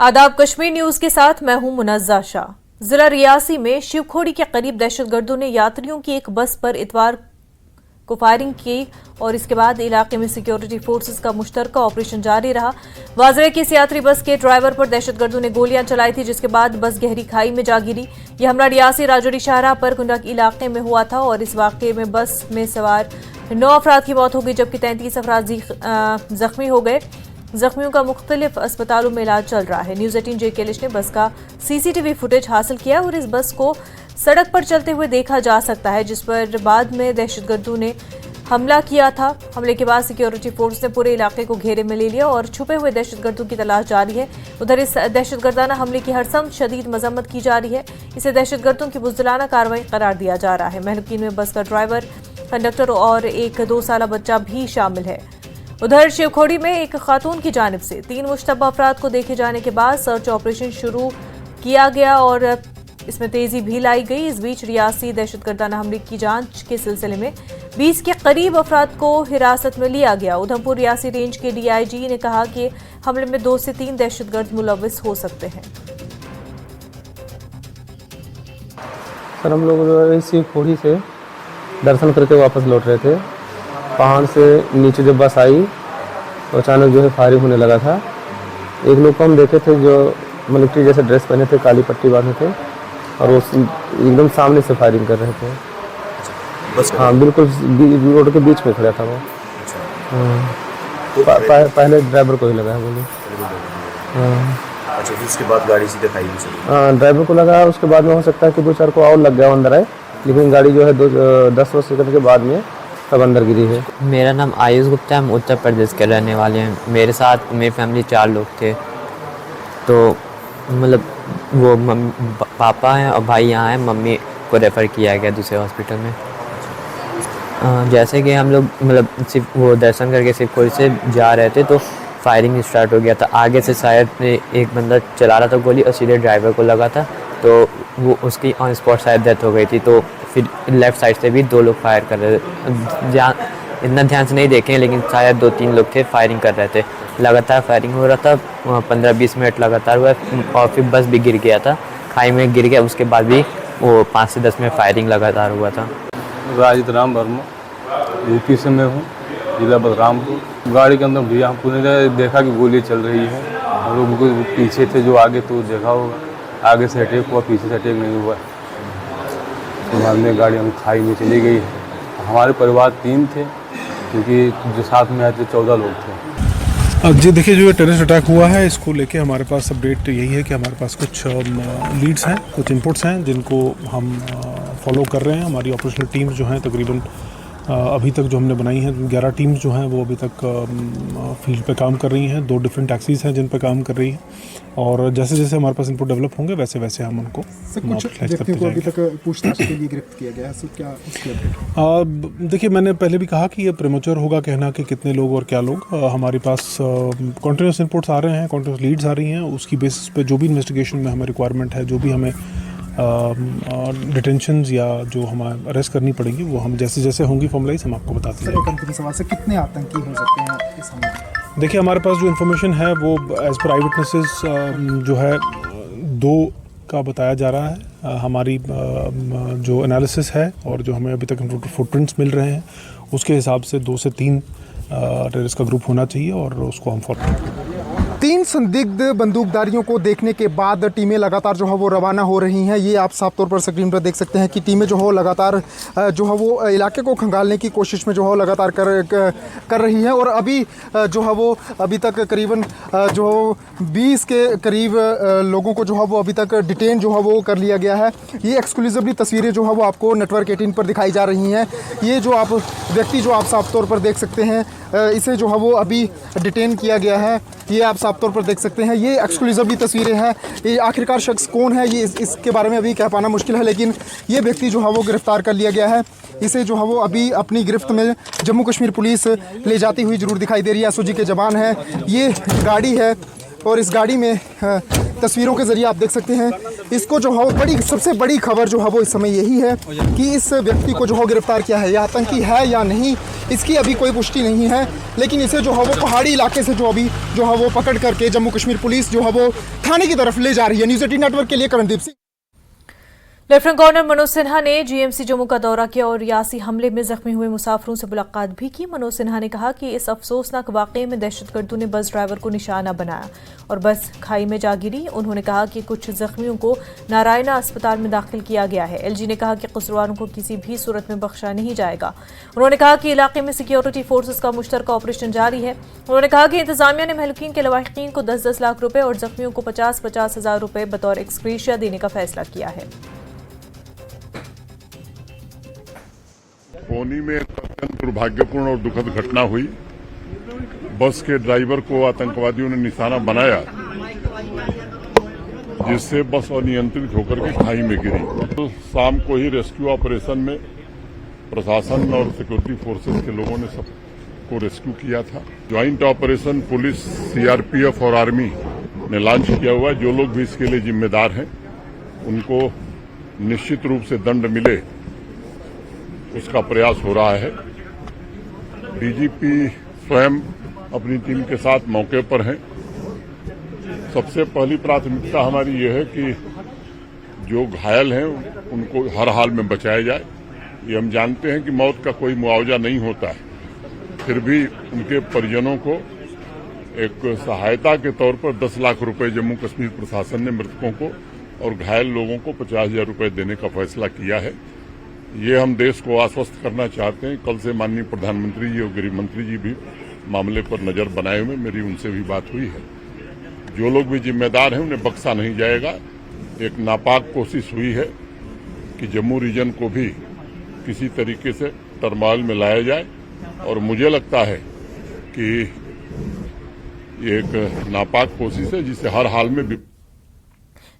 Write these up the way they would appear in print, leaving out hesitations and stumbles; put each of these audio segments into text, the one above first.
आदाब कश्मीर न्यूज के साथ मैं हूं मुनज़्ज़ा शाह। जिला रियासी में शिवखोड़ी के करीब दहशतगर्दों ने यात्रियों की एक बस पर इतवार को फायरिंग की और इसके बाद इलाके में सिक्योरिटी फोर्सेस का मुश्तरका ऑपरेशन जारी रहा। वाज़ेह की इस यात्री बस के ड्राइवर पर दहशतगर्दों ने गोलियां चलाई थी, जिसके बाद बस गहरी खाई में जा गिरी। यह हमला रियासी राजौरी शाहराह पर कुंडक इलाके में हुआ था और इस वाकये में बस में सवार 9 अफराद की मौत हो गई, जबकि 33 अफराद जख्मी हो गए। जख्मियों का मुख्तलिफ अस्पतालों में इलाज चल रहा है। न्यूज़ 18 जे केलिश ने बस का सीसीटीवी फुटेज हासिल किया और इस बस को सड़क पर चलते हुए देखा जा सकता है, जिस पर बाद में दहशतगर्दों ने हमला किया था। हमले के बाद सिक्योरिटी फोर्स ने पूरे इलाके को घेरे में ले लिया और छुपे हुए दहशतगर्दों की तलाश जारी है। उधर इस दहशतगर्दाना हमले की हरसम शदीद मजम्मत की जा रही है। इसे दहशतगर्दों की बुज़दिलाना कार्रवाई करार दिया जा रहा है। महलुकीन में बस का ड्राइवर, कंडक्टर और एक 2 साला बच्चा भी शामिल है। उधर शिवखोड़ी में एक खातून की जानिब से 3 मुश्तबा अफराद को देखे जाने के बाद सर्च ऑपरेशन शुरू किया गया और इसमें तेजी भी लाई गई। इस बीच रियासी दहशतगर्दाना हमले की जांच के सिलसिले में 20 के करीब अफराद को हिरासत में लिया गया। उधमपुर रियासी रेंज के DIG ने कहा कि हमले में 2 से 3 दहशतगर्द मुलव्विस हो सकते हैं। सर, हम लोग जो है शिवखोड़ी से दर्शन करके वापस लौट रहे थे। पहाड़ से नीचे जब बस आई तो अचानक जो है फायरिंग होने लगा था। एक लोग को हम देखे थे जो मिलिट्री जैसे ड्रेस पहने थे, काली पट्टी बांधे थे और वो एकदम सामने से फायरिंग कर रहे थे। बस हाँ, बिल्कुल रोड के बीच में खड़ा था वो। पहले ड्राइवर को ही लगा है गोली। अच्छा, फिर उसके बाद गाड़ी सीधे खाई में चली? हाँ, ड्राइवर को लगा। उसके बाद में हो सकता है कि 2-4 को और लग गया अंदर आए, लेकिन गाड़ी जो है 10 सेकंड के बाद में सब अंदर गिरी है। मेरा नाम आयुष गुप्ता है, हम उत्तर प्रदेश के रहने वाले हैं। मेरे साथ मेरी फैमिली 4 लोग थे। तो मतलब वो पापा हैं और भाई यहाँ हैं। मम्मी को रेफ़र किया गया दूसरे हॉस्पिटल में। जैसे कि हम लोग मतलब सिर्फ वो दर्शन करके शिवखोड़ी से जा रहे थे तो फायरिंग स्टार्ट हो गया था। आगे से शायद एक बंदा चला रहा था गोली और सीधे ड्राइवर को लगा था, तो वो उसकी ऑन स्पॉट शायद डेथ हो गई थी। तो फिर लेफ़्ट साइड से भी 2 लोग फायर कर रहे थे। इतना ध्यान से नहीं देखे, लेकिन शायद 2-3 लोग थे फायरिंग कर रहे थे। लगातार फायरिंग हो रहा था, 15-20 मिनट लगातार हुआ और फिर बस भी गिर गया था, खाई में गिर गया। उसके बाद भी वो 5 से 10 मिनट फायरिंग लगातार हुआ था। राजिद राम वर्मा, यूपी से मैं हूँ, जिला बलरामपुर। गाड़ी के अंदर भैया हमने देखा कि गोली चल रही है। हम लोग पीछे थे, जो आगे तो देखा होगा, आगे से अटैक हुआ, पीछे से अटैक नहीं हुआ। तो बाद में गाड़ी हम खाई में चली गई। हमारे परिवार 3 थे, क्योंकि जो साथ में आए थे 14 लोग थे। जी देखिए, जो टेररिस्ट अटैक हुआ है इसको लेके हमारे पास अपडेट यही है कि हमारे पास कुछ लीड्स हैं, कुछ इनपुट्स हैं जिनको हम फॉलो कर रहे हैं। हमारी ऑपरेशनल टीम्स जो हैं तकरीबन अभी तक जो हमने बनाई हैं 11 टीम्स जो हैं वो अभी तक फील्ड पे काम कर रही हैं। 2 डिफरेंट टैक्सीज़ हैं जिन पे काम कर रही हैं और जैसे जैसे हमारे पास इनपुट डेवलप होंगे वैसे वैसे हम उनको कुछ व्यक्तियों को अभी तक पूछताछ के लिए गिरफ्त किया गया है। सो क्या उसकी अपडेट? देखिए, मैंने पहले भी कहा कि ये प्रीमेच्योर होगा कहना कि कितने लोग और क्या लोग। हमारे पास कॉन्टिन्यूस इनपुट्स आ रहे हैं, कॉन्टिन्यूस लीड्स आ रही हैं। उसकी बेसिस पे जो भी इन्वेस्टिगेशन में हमें रिक्वायरमेंट है, जो भी हमें डिटेंशंस या जो हमें अरेस्ट करनी पड़ेंगी, वो हम जैसे जैसे होंगी फॉर्मलाइज हम आपको बताते हैं। एक अंतिम सवाल से कितने आतंकी हो सकते हैं इस हमले में? देखिए, हमारे पास जो इन्फॉर्मेशन है वो एज़ पर आई विटनेसेस जो है 2 का बताया जा रहा है। हमारी जो एनालिसिस है और जो हमें अभी तक फुटप्रिंट्स मिल रहे हैं उसके हिसाब से 2 से 3 टेररिस्ट का ग्रुप होना चाहिए और उसको हम फॉलो करेंगे। 3 संदिग्ध बंदूकधारियों को देखने के बाद टीमें लगातार जो है वो रवाना हो रही हैं। ये आप साफ तौर पर स्क्रीन पर देख सकते हैं कि टीमें जो है लगातार जो है वो इलाके को खंगालने की कोशिश में जो है लगातार कर रही हैं और अभी जो है वो अभी तक करीबन जो 20 के करीब लोगों को जो है वो अभी तक डिटेन जो है वो कर लिया गया है। ये एक्सक्लूसिवली तस्वीरें जो है वो आपको नेटवर्क 18 पर दिखाई जा रही हैं। ये जो आप व्यक्ति जो आप साफ तौर पर देख सकते हैं, इसे जो है वो अभी डिटेन किया गया है। ये आप साफ तौर पर देख सकते हैं। ये एक्सक्लूसिवली तस्वीरें हैं। ये आखिरकार शख्स कौन है ये इसके बारे में अभी कह पाना मुश्किल है, लेकिन ये व्यक्ति जो है वो गिरफ्तार कर लिया गया है। इसे जो है वो अभी अपनी गिरफ्त में जम्मू कश्मीर पुलिस ले जाती हुई ज़रूर दिखाई दे रही है। SOG के जवान हैं, ये गाड़ी है और इस गाड़ी में तस्वीरों के ज़रिए आप देख सकते हैं इसको जो है बड़ी सबसे बड़ी खबर जो है वो इस समय यही है कि इस व्यक्ति को जो है गिरफ्तार किया है। यह आतंकी है या नहीं इसकी अभी कोई पुष्टि नहीं है, लेकिन इसे जो है वो पहाड़ी इलाके से जो अभी जो है वो पकड़ करके जम्मू कश्मीर पुलिस जो है वो थाने की तरफ ले जा रही है। न्यूज़ 18 नेटवर्क के लिए करणदीप सिंह। लेफ्टिनेंट गवर्नर मनोज सिन्हा ने जीएमसी जम्मू का दौरा किया और रियासी हमले में जख्मी हुए मुसाफिरों से मुलाकात भी की। मनोज सिन्हा ने कहा कि इस अफसोसनाक वाकये में दहशतगर्दों ने बस ड्राइवर को निशाना बनाया और बस खाई में जा गिरी। उन्होंने कहा कि कुछ जख्मियों को नारायणा अस्पताल में दाखिल किया गया है। एलजी ने कहा कि कसूरवारों को किसी भी सूरत में बख्शा नहीं जाएगा। उन्होंने कहा कि इलाके में सिक्योरिटी फोर्सेस का मुश्तरका ऑपरेशन जारी है। उन्होंने कहा कि इंतजामिया ने महलूकीन के लवाहिकीन को 10-10 लाख रुपए और जख्मियों को 50-50 हज़ार रुपए बतौर एक्सग्रेशिया देने का फैसला किया है। पौनी में एक अत्यंत दुर्भाग्यपूर्ण और दुखद घटना हुई। बस के ड्राइवर को आतंकवादियों ने निशाना बनाया, जिससे बस अनियंत्रित होकर के खाई में गिरी। तो शाम को ही रेस्क्यू ऑपरेशन में प्रशासन और सिक्योरिटी फोर्सेस के लोगों ने सबको रेस्क्यू किया था। ज्वाइंट ऑपरेशन पुलिस, सीआरपीएफ और आर्मी ने लॉन्च किया हुआ है। जो लोग भी इसके लिए जिम्मेदार हैं उनको निश्चित रूप से दंड मिले उसका प्रयास हो रहा है। डीजीपी स्वयं अपनी टीम के साथ मौके पर हैं। सबसे पहली प्राथमिकता हमारी ये है कि जो घायल हैं उनको हर हाल में बचाया जाए। ये हम जानते हैं कि मौत का कोई मुआवजा नहीं होता है, फिर भी उनके परिजनों को एक सहायता के तौर पर 10 लाख रुपए जम्मू कश्मीर प्रशासन ने मृतकों को और घायल लोगों को 50,000 रुपए देने का फैसला किया है। ये हम देश को आश्वस्त करना चाहते हैं। कल से माननीय प्रधानमंत्री जी और गृह मंत्री जी भी मामले पर नजर बनाए हुए, मेरी उनसे भी बात हुई है। जो लोग भी जिम्मेदार हैं उन्हें बख्शा नहीं जाएगा। एक नापाक कोशिश हुई है कि जम्मू रीजन को भी किसी तरीके से टर्मोइल में लाया जाए और मुझे लगता है कि ये एक नापाक कोशिश है जिसे हर हाल में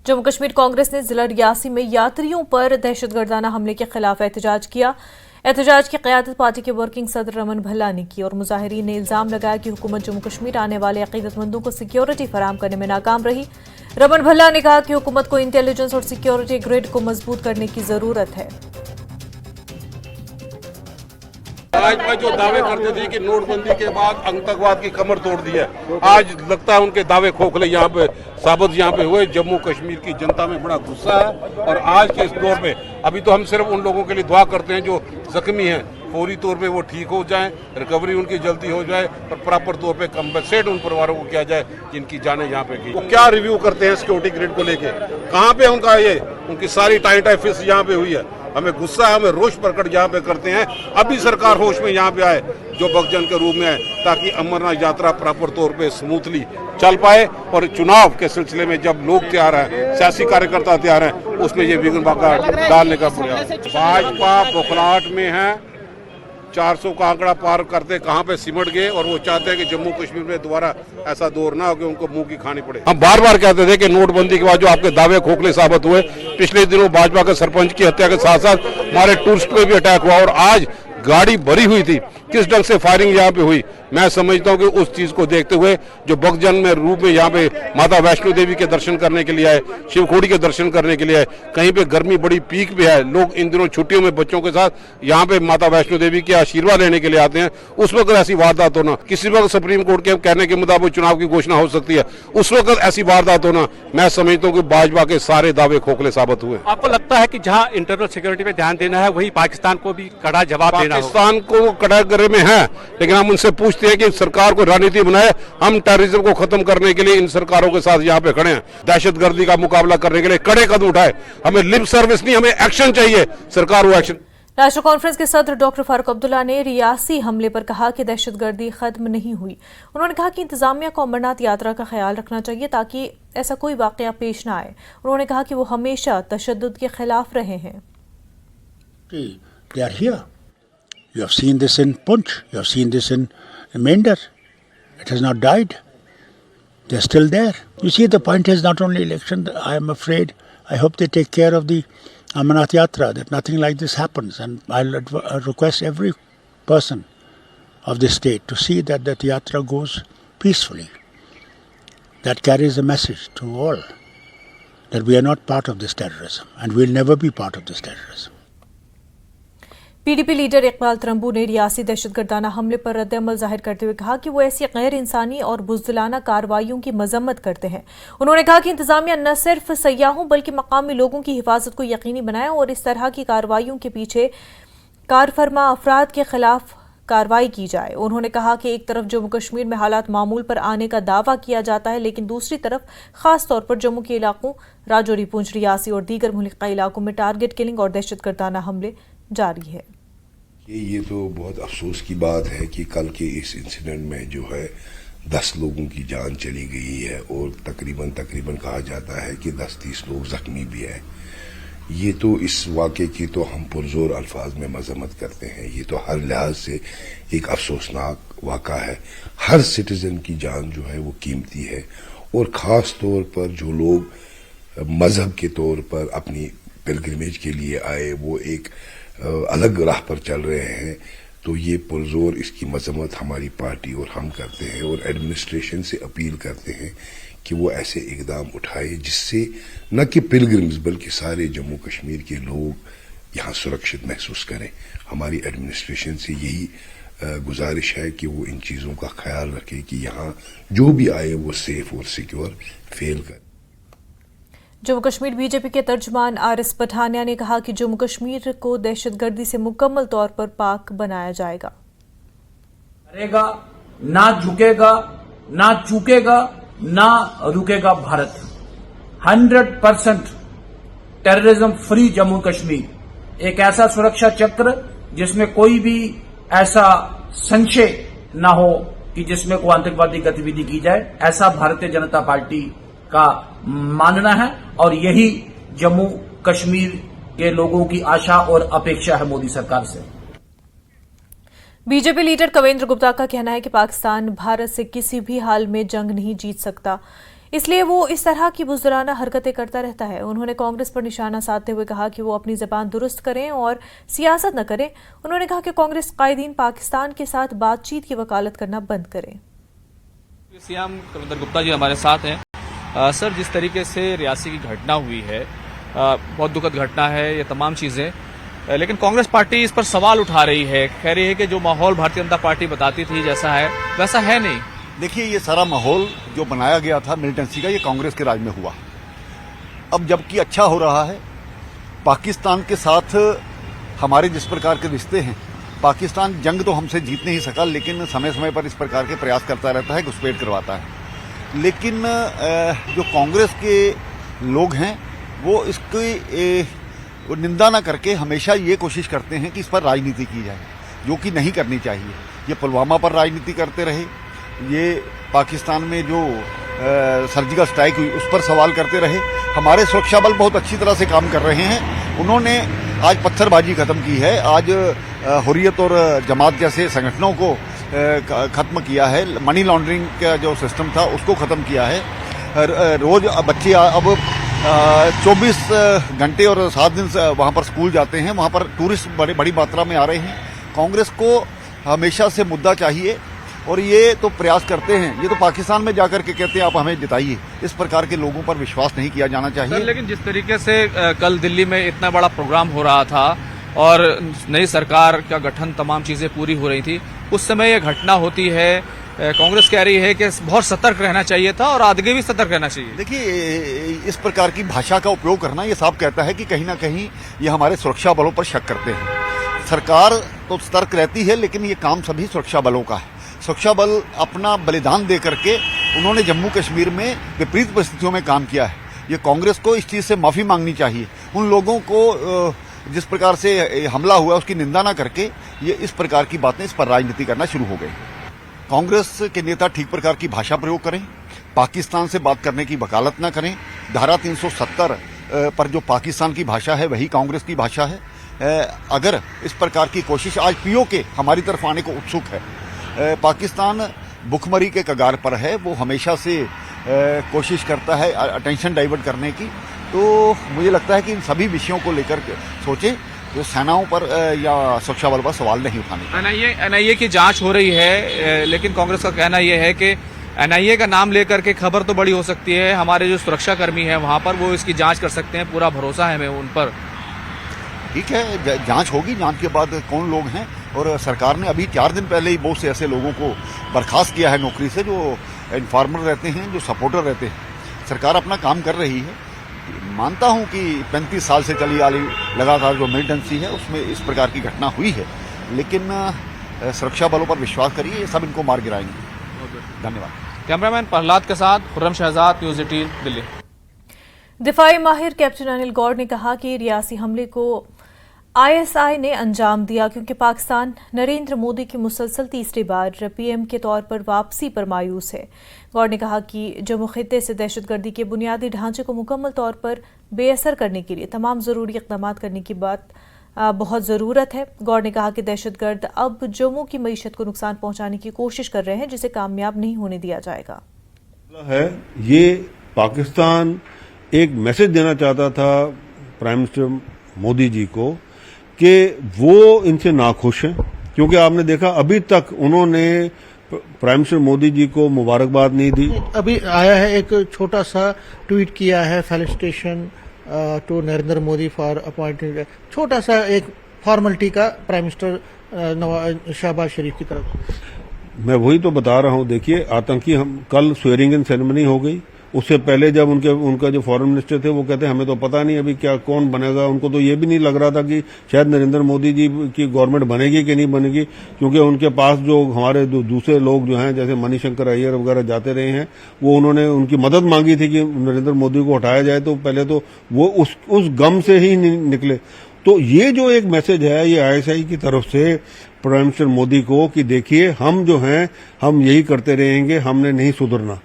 जम्मू कश्मीर कांग्रेस ने जिला रियासी में यात्रियों पर दहशतगर्दाना हमले के खिलाफ एहतजाज किया। एहतजाज की क़यादत पार्टी के वर्किंग सदर रमन भल्ला ने की और मुजाहिरीन ने इल्जाम लगाया कि हुकूमत जम्मू कश्मीर आने वाले अकीदतमंदों को सिक्योरिटी फराहम करने में नाकाम रही। रमन भल्ला ने कहा कि हुकूमत को इंटेलिजेंस और सिक्योरिटी ग्रिड को मजबूत करने की जरूरत है। आज मैं जो दावे करते थे कि नोटबंदी के बाद आतंकवाद की कमर तोड़ दी है, आज लगता है उनके दावे खोखले यहाँ पे साबित यहाँ पे हुए। जम्मू कश्मीर की जनता में बड़ा गुस्सा है और आज के इस दौर में अभी तो हम सिर्फ उन लोगों के लिए दुआ करते हैं जो जख्मी हैं, फौरी तौर पे वो ठीक हो जाएं, रिकवरी उनकी जल्दी हो जाए और प्रॉपर तौर पे कंपनसेट उन परिवारों को किया जाए जिनकी जानें यहाँ पे गई। वो क्या रिव्यू करते हैं सिक्योरिटी ग्रिड को लेके, कहाँ पे उनका ये उनकी सारी टाइट फिस यहाँ पे हुई है। हमें गुस्सा है, हमें रोष प्रकट यहाँ पे करते हैं। अभी सरकार होश में यहाँ पे आए जो भक्तजन के रूप में है, ताकि अमरनाथ यात्रा प्रॉपर तौर पे स्मूथली चल पाए और चुनाव के सिलसिले में जब लोग तैयार हैं, सियासी कार्यकर्ता तैयार हैं, उसमें ये विघ्न बाधा डालने का प्रयास। भाजपा बौखलाहट में है, 400 का आंकड़ा पार करते कहाँ पे सिमट गए और वो चाहते हैं कि जम्मू कश्मीर में दोबारा ऐसा दौर ना हो कि उनको मुंह की खानी पड़े। हम बार बार कहते थे कि नोटबंदी के बाद जो आपके दावे खोखले साबित हुए, पिछले दिनों भाजपा के सरपंच की हत्या के साथ साथ हमारे टूरिस्ट पे भी अटैक हुआ और आज गाड़ी भरी हुई थी, किस ढंग से फायरिंग यहाँ पे हुई। मैं समझता हूँ कि उस चीज को देखते हुए जो भक्तजन में रूप में यहाँ पे माता वैष्णो देवी के दर्शन करने के लिए आए, शिवखोड़ी के दर्शन करने के लिए आए, कहीं पे गर्मी बड़ी पीक पे है, लोग इन दिनों छुट्टियों में बच्चों के साथ यहाँ पे माता वैष्णो देवी के आशीर्वाद लेने के लिए आते हैं। उस वक्त ऐसी वारदात होना, किसी वक्त सुप्रीम कोर्ट के कहने के मुताबिक चुनाव की घोषणा हो सकती है, उस वक्त ऐसी वारदात होना, मैं समझता हूँ कि भाजपा के सारे दावे खोखले साबित हुए। आपको लगता है कि जहाँ इंटरनल सिक्योरिटी पे ध्यान देना है वही पाकिस्तान को भी कड़ा जवाब देना होगा? पाकिस्तान को कड़ागरे में है, लेकिन हम उनसे पूछते हैं कि सरकार को रणनीति बनाए। हम टेररिज्म को खत्म करने के लिए इन सरकारों के साथ यहाँ पे खड़े हैं, दहशतगर्दी का मुकाबला करने के लिए कड़े कदम उठाए। हमें लिप सर्विस नहीं, हमें एक्शन चाहिए, सरकार वो एक्शन। नेशनल कॉन्फ्रेंस के सदर डॉक्टर फारूक अब्दुल्ला ने रियासी हमले पर कहा कि दहशतगर्दी खत्म नहीं हुई। उन्होंने कहा कि इंतजामिया को अमरनाथ यात्रा का ख्याल रखना चाहिए ताकि ऐसा कोई वाकया पेश ना आए। उन्होंने कहा कि वो हमेशा तशद्दुद के खिलाफ रहे हैं। You have seen this in Punch. You have seen this in Mender. It has not died. They are still there. You see, the point is not only election. I am afraid. I hope they take care of the Amarnath Yatra, that nothing like this happens. And I'll request every person of the state to see that that Yatra goes peacefully. That carries a message to all. that we are not part of this terrorism and we'll never be part of this terrorism. PDP leader Iqbal Tramboo ने रियासी दहशतगर्दाना हमले पर रद्द-ए-अमल जाहिर करते हुए कहा कि वो ऐसी गैर इंसानी और बुज़दिलाना कार्रवाइयों की मजम्मत करते हैं। उन्होंने कहा कि इंतजामिया न सिर्फ सयाहों बल्कि मकामी लोगों की हिफाजत को यकीनी बनाए और इस तरह की कार्रवाइयों के पीछे कारफरमा अफराद के खिलाफ कार्रवाई की जाए। उन्होंने कहा कि एक तरफ जम्मू कश्मीर में हालात मामूल पर आने का दावा किया जाता है, लेकिन दूसरी तरफ खास तौर पर जम्मू के इलाकों राजौरी, पुंछ, रियासी और दीगर मुल्का इलाकों में टारगेट किलिंग और दहशतगर्दाना हमले जारी है। ये तो बहुत अफसोस की बात है कि कल के इस इंसिडेंट में जो है 10 लोगों की जान चली गई है और तकरीबन कहा जाता है कि 10-30 लोग जख्मी भी हैं। ये तो इस वाक़े की तो हम पुरजोर अल्फाज में मजम्मत करते हैं। ये तो हर लिहाज से एक अफसोसनाक वाक़ा है। हर सिटीजन की जान जो है वो कीमती है और ख़ास तौर पर जो लोग मजहब के तौर पर अपनी पिलग्रिमेज के लिए आए वो एक अलग राह पर चल रहे हैं, तो ये पुरजोर इसकी मजम्मत हमारी पार्टी और हम करते हैं और एडमिनिस्ट्रेशन से अपील करते हैं कि वो ऐसे इकदाम उठाए जिससे न कि पिलग्रिम्स बल्कि सारे जम्मू कश्मीर के लोग यहाँ सुरक्षित महसूस करें। हमारी एडमिनिस्ट्रेशन से यही गुजारिश है कि वो इन चीज़ों का ख्याल रखे कि यहाँ जो भी आए वो सेफ और सिक्योर फेल करे। जम्मू कश्मीर बीजेपी के तर्जुमान आरएस पठानिया ने कहा कि जम्मू कश्मीर को दहशतगर्दी से मुकम्मल तौर पर पाक बनाया जाएगा। करेगा, ना झुकेगा, ना चूकेगा, ना रुकेगा भारत। 100% टेररिज्म फ्री जम्मू कश्मीर, एक ऐसा सुरक्षा चक्र जिसमें कोई भी ऐसा संशय ना हो कि जिसमें कोई आतंकवादी गतिविधि की जाए, ऐसा भारतीय जनता पार्टी का मानना है और यही जम्मू कश्मीर के लोगों की आशा और अपेक्षा है मोदी सरकार से। बीजेपी लीडर कवेंद्र गुप्ता का कहना है कि पाकिस्तान भारत से किसी भी हाल में जंग नहीं जीत सकता, इसलिए वो इस तरह की बुज़दिलाना हरकतें करता रहता है। उन्होंने कांग्रेस पर निशाना साधते हुए कहा कि वो अपनी ज़बान दुरुस्त करें और सियासत न करें। उन्होंने कहा कि कांग्रेस कायदीन पाकिस्तान के साथ बातचीत की वकालत करना बंद करें। सीएम कवेंद्र गुप्ता जी हमारे साथ हैं। सर, जिस तरीके से रियासी की घटना हुई है बहुत दुखद घटना है, ये तमाम चीज़ें, लेकिन कांग्रेस पार्टी इस पर सवाल उठा रही है, कह रही है कि जो माहौल भारतीय जनता पार्टी बताती थी जैसा है वैसा है नहीं। देखिए, ये सारा माहौल जो बनाया गया था मिलिटेंसी का, ये कांग्रेस के राज में हुआ। अब जबकि अच्छा हो रहा है, पाकिस्तान के साथ हमारे जिस प्रकार के रिश्ते हैं, पाकिस्तान जंग तो हमसे जीत नहीं सका, लेकिन समय समय पर इस प्रकार के प्रयास करता रहता है, घुसपैठ करवाता है। लेकिन जो कांग्रेस के लोग हैं वो इसकी वो निंदा न करके हमेशा ये कोशिश करते हैं कि इस पर राजनीति की जाए, जो कि नहीं करनी चाहिए। ये पुलवामा पर राजनीति करते रहे, ये पाकिस्तान में जो सर्जिकल स्ट्राइक हुई उस पर सवाल करते रहे। हमारे सुरक्षा बल बहुत अच्छी तरह से काम कर रहे हैं। उन्होंने आज पत्थरबाजी खत्म की है, आज हुर्रियत और जमात जैसे संगठनों को खत्म किया है, मनी लॉन्ड्रिंग का जो सिस्टम था उसको खत्म किया है। रोज बच्चे अब 24 घंटे और 7 दिन वहाँ पर स्कूल जाते हैं, वहाँ पर टूरिस्ट बड़ी मात्रा में आ रहे हैं। कांग्रेस को हमेशा से मुद्दा चाहिए और ये तो प्रयास करते हैं, ये तो पाकिस्तान में जाकर के कहते हैं आप हमें जिताइए। इस प्रकार के लोगों पर विश्वास नहीं किया जाना चाहिए। सर, लेकिन जिस तरीके से कल दिल्ली में इतना बड़ा प्रोग्राम हो रहा था और नई सरकार का गठन, तमाम चीजें पूरी हो रही थी, उस समय ये घटना होती है। कांग्रेस कह रही है कि बहुत सतर्क रहना चाहिए था और आगे भी सतर्क रहना चाहिए। देखिए, इस प्रकार की भाषा का उपयोग करना ये साफ कहता है कि कहीं ना कहीं ये हमारे सुरक्षा बलों पर शक करते हैं। सरकार तो सतर्क रहती है, लेकिन ये काम सभी सुरक्षा बलों का है। सुरक्षा बल अपना बलिदान दे करके उन्होंने जम्मू कश्मीर में विपरीत परिस्थितियों में काम किया है। ये कांग्रेस को इस चीज़ से माफ़ी मांगनी चाहिए। उन लोगों को जिस प्रकार से हमला हुआ उसकी निंदा ना करके ये इस प्रकार की बातें, इस पर राजनीति करना शुरू हो गई। कांग्रेस के नेता ठीक प्रकार की भाषा प्रयोग करें, पाकिस्तान से बात करने की वकालत ना करें। धारा 370 पर जो पाकिस्तान की भाषा है वही कांग्रेस की भाषा है। अगर इस प्रकार की कोशिश, आज पीओके हमारी तरफ आने को उत्सुक है, पाकिस्तान भुखमरी के कगार पर है, वो हमेशा से कोशिश करता है अटेंशन डाइवर्ट करने की। तो मुझे लगता है कि इन सभी विषयों को लेकर सोचे तो सेनाओं पर या सुरक्षा बल पर सवाल नहीं उठाने। एनआईए की जांच हो रही है, लेकिन कांग्रेस का कहना यह है कि एनआईए का नाम लेकर के खबर तो बड़ी हो सकती है, हमारे जो सुरक्षाकर्मी हैं वहां पर वो इसकी जांच कर सकते हैं, पूरा भरोसा है हमें उन पर। ठीक है, जांच होगी, जांच के बाद कौन लोग हैं। और सरकार ने अभी 4 दिन पहले ही बहुत से ऐसे लोगों को बर्खास्त किया है नौकरी से, जो इन्फॉर्मर रहते हैं, जो सपोर्टर रहते हैं। सरकार अपना काम कर रही है। मानता हूं कि 35 साल से चली आ रही लगातार जो मिलिटेंसी है उसमें इस प्रकार की घटना हुई है, लेकिन सुरक्षा बलों पर विश्वास करिए, ये सब इनको मार गिराएंगे। धन्यवाद। कैमरामैन प्रहलाद के साथ खुर्रम शहजाद, न्यूज़ 18 दिल्ली। दिफाई माहिर कैप्टन अनिल गौड़ ने कहा कि रियासी हमले को आईएसआई ने अंजाम दिया क्योंकि पाकिस्तान नरेंद्र मोदी की मुसलसल तीसरी बार पीएम के तौर पर वापसी पर मायूस है। गौड़ ने कहा कि जम्मू खित्ते से दहशतगर्दी के बुनियादी ढांचे को मुकम्मल तौर पर बेअसर करने के लिए तमाम जरूरी इक़दाम करने की बहुत ज़रूरत है। गौड़ ने कहा कि दहशतगर्द अब जम्मू की मईशत को नुकसान पहुंचाने की कोशिश कर रहे हैं, जिसे कामयाब नहीं होने दिया जाएगा। है ये पाकिस्तान एक मैसेज देना चाहता था प्राइम मिनिस्टर मोदी जी को कि वो इनसे नाखुश हैं, क्योंकि आपने देखा अभी तक उन्होंने प्राइम मिनिस्टर मोदी जी को मुबारकबाद नहीं दी। अभी आया है एक छोटा सा ट्वीट किया है, felicitation to Narendra Modi for appointed, छोटा सा एक फॉर्मेलिटी का प्राइम मिनिस्टर शहबाज शरीफ की तरफ। मैं वही तो बता रहा हूं, देखिए आतंकी हम कल स्वेरिंग इन सेरेमनी हो गई, उससे पहले जब उनका जो फॉरेन मिनिस्टर थे वो कहते हैं हमें तो पता नहीं अभी क्या कौन बनेगा। उनको तो ये भी नहीं लग रहा था कि शायद नरेंद्र मोदी जी की गवर्नमेंट बनेगी कि नहीं बनेगी, क्योंकि उनके पास जो हमारे दूसरे लोग जो हैं जैसे मणिशंकर अय्यर वगैरह जाते रहे हैं, वो उन्होंने उनकी मदद मांगी थी कि नरेंद्र मोदी को हटाया जाए, तो पहले तो वो उस गम से ही निकले। तो ये जो एक मैसेज है ये आईएसआई की तरफ से प्राइम मिनिस्टर मोदी को कि देखिए हम जो हैं हम यही करते रहेंगे, हमने नहीं सुधरना।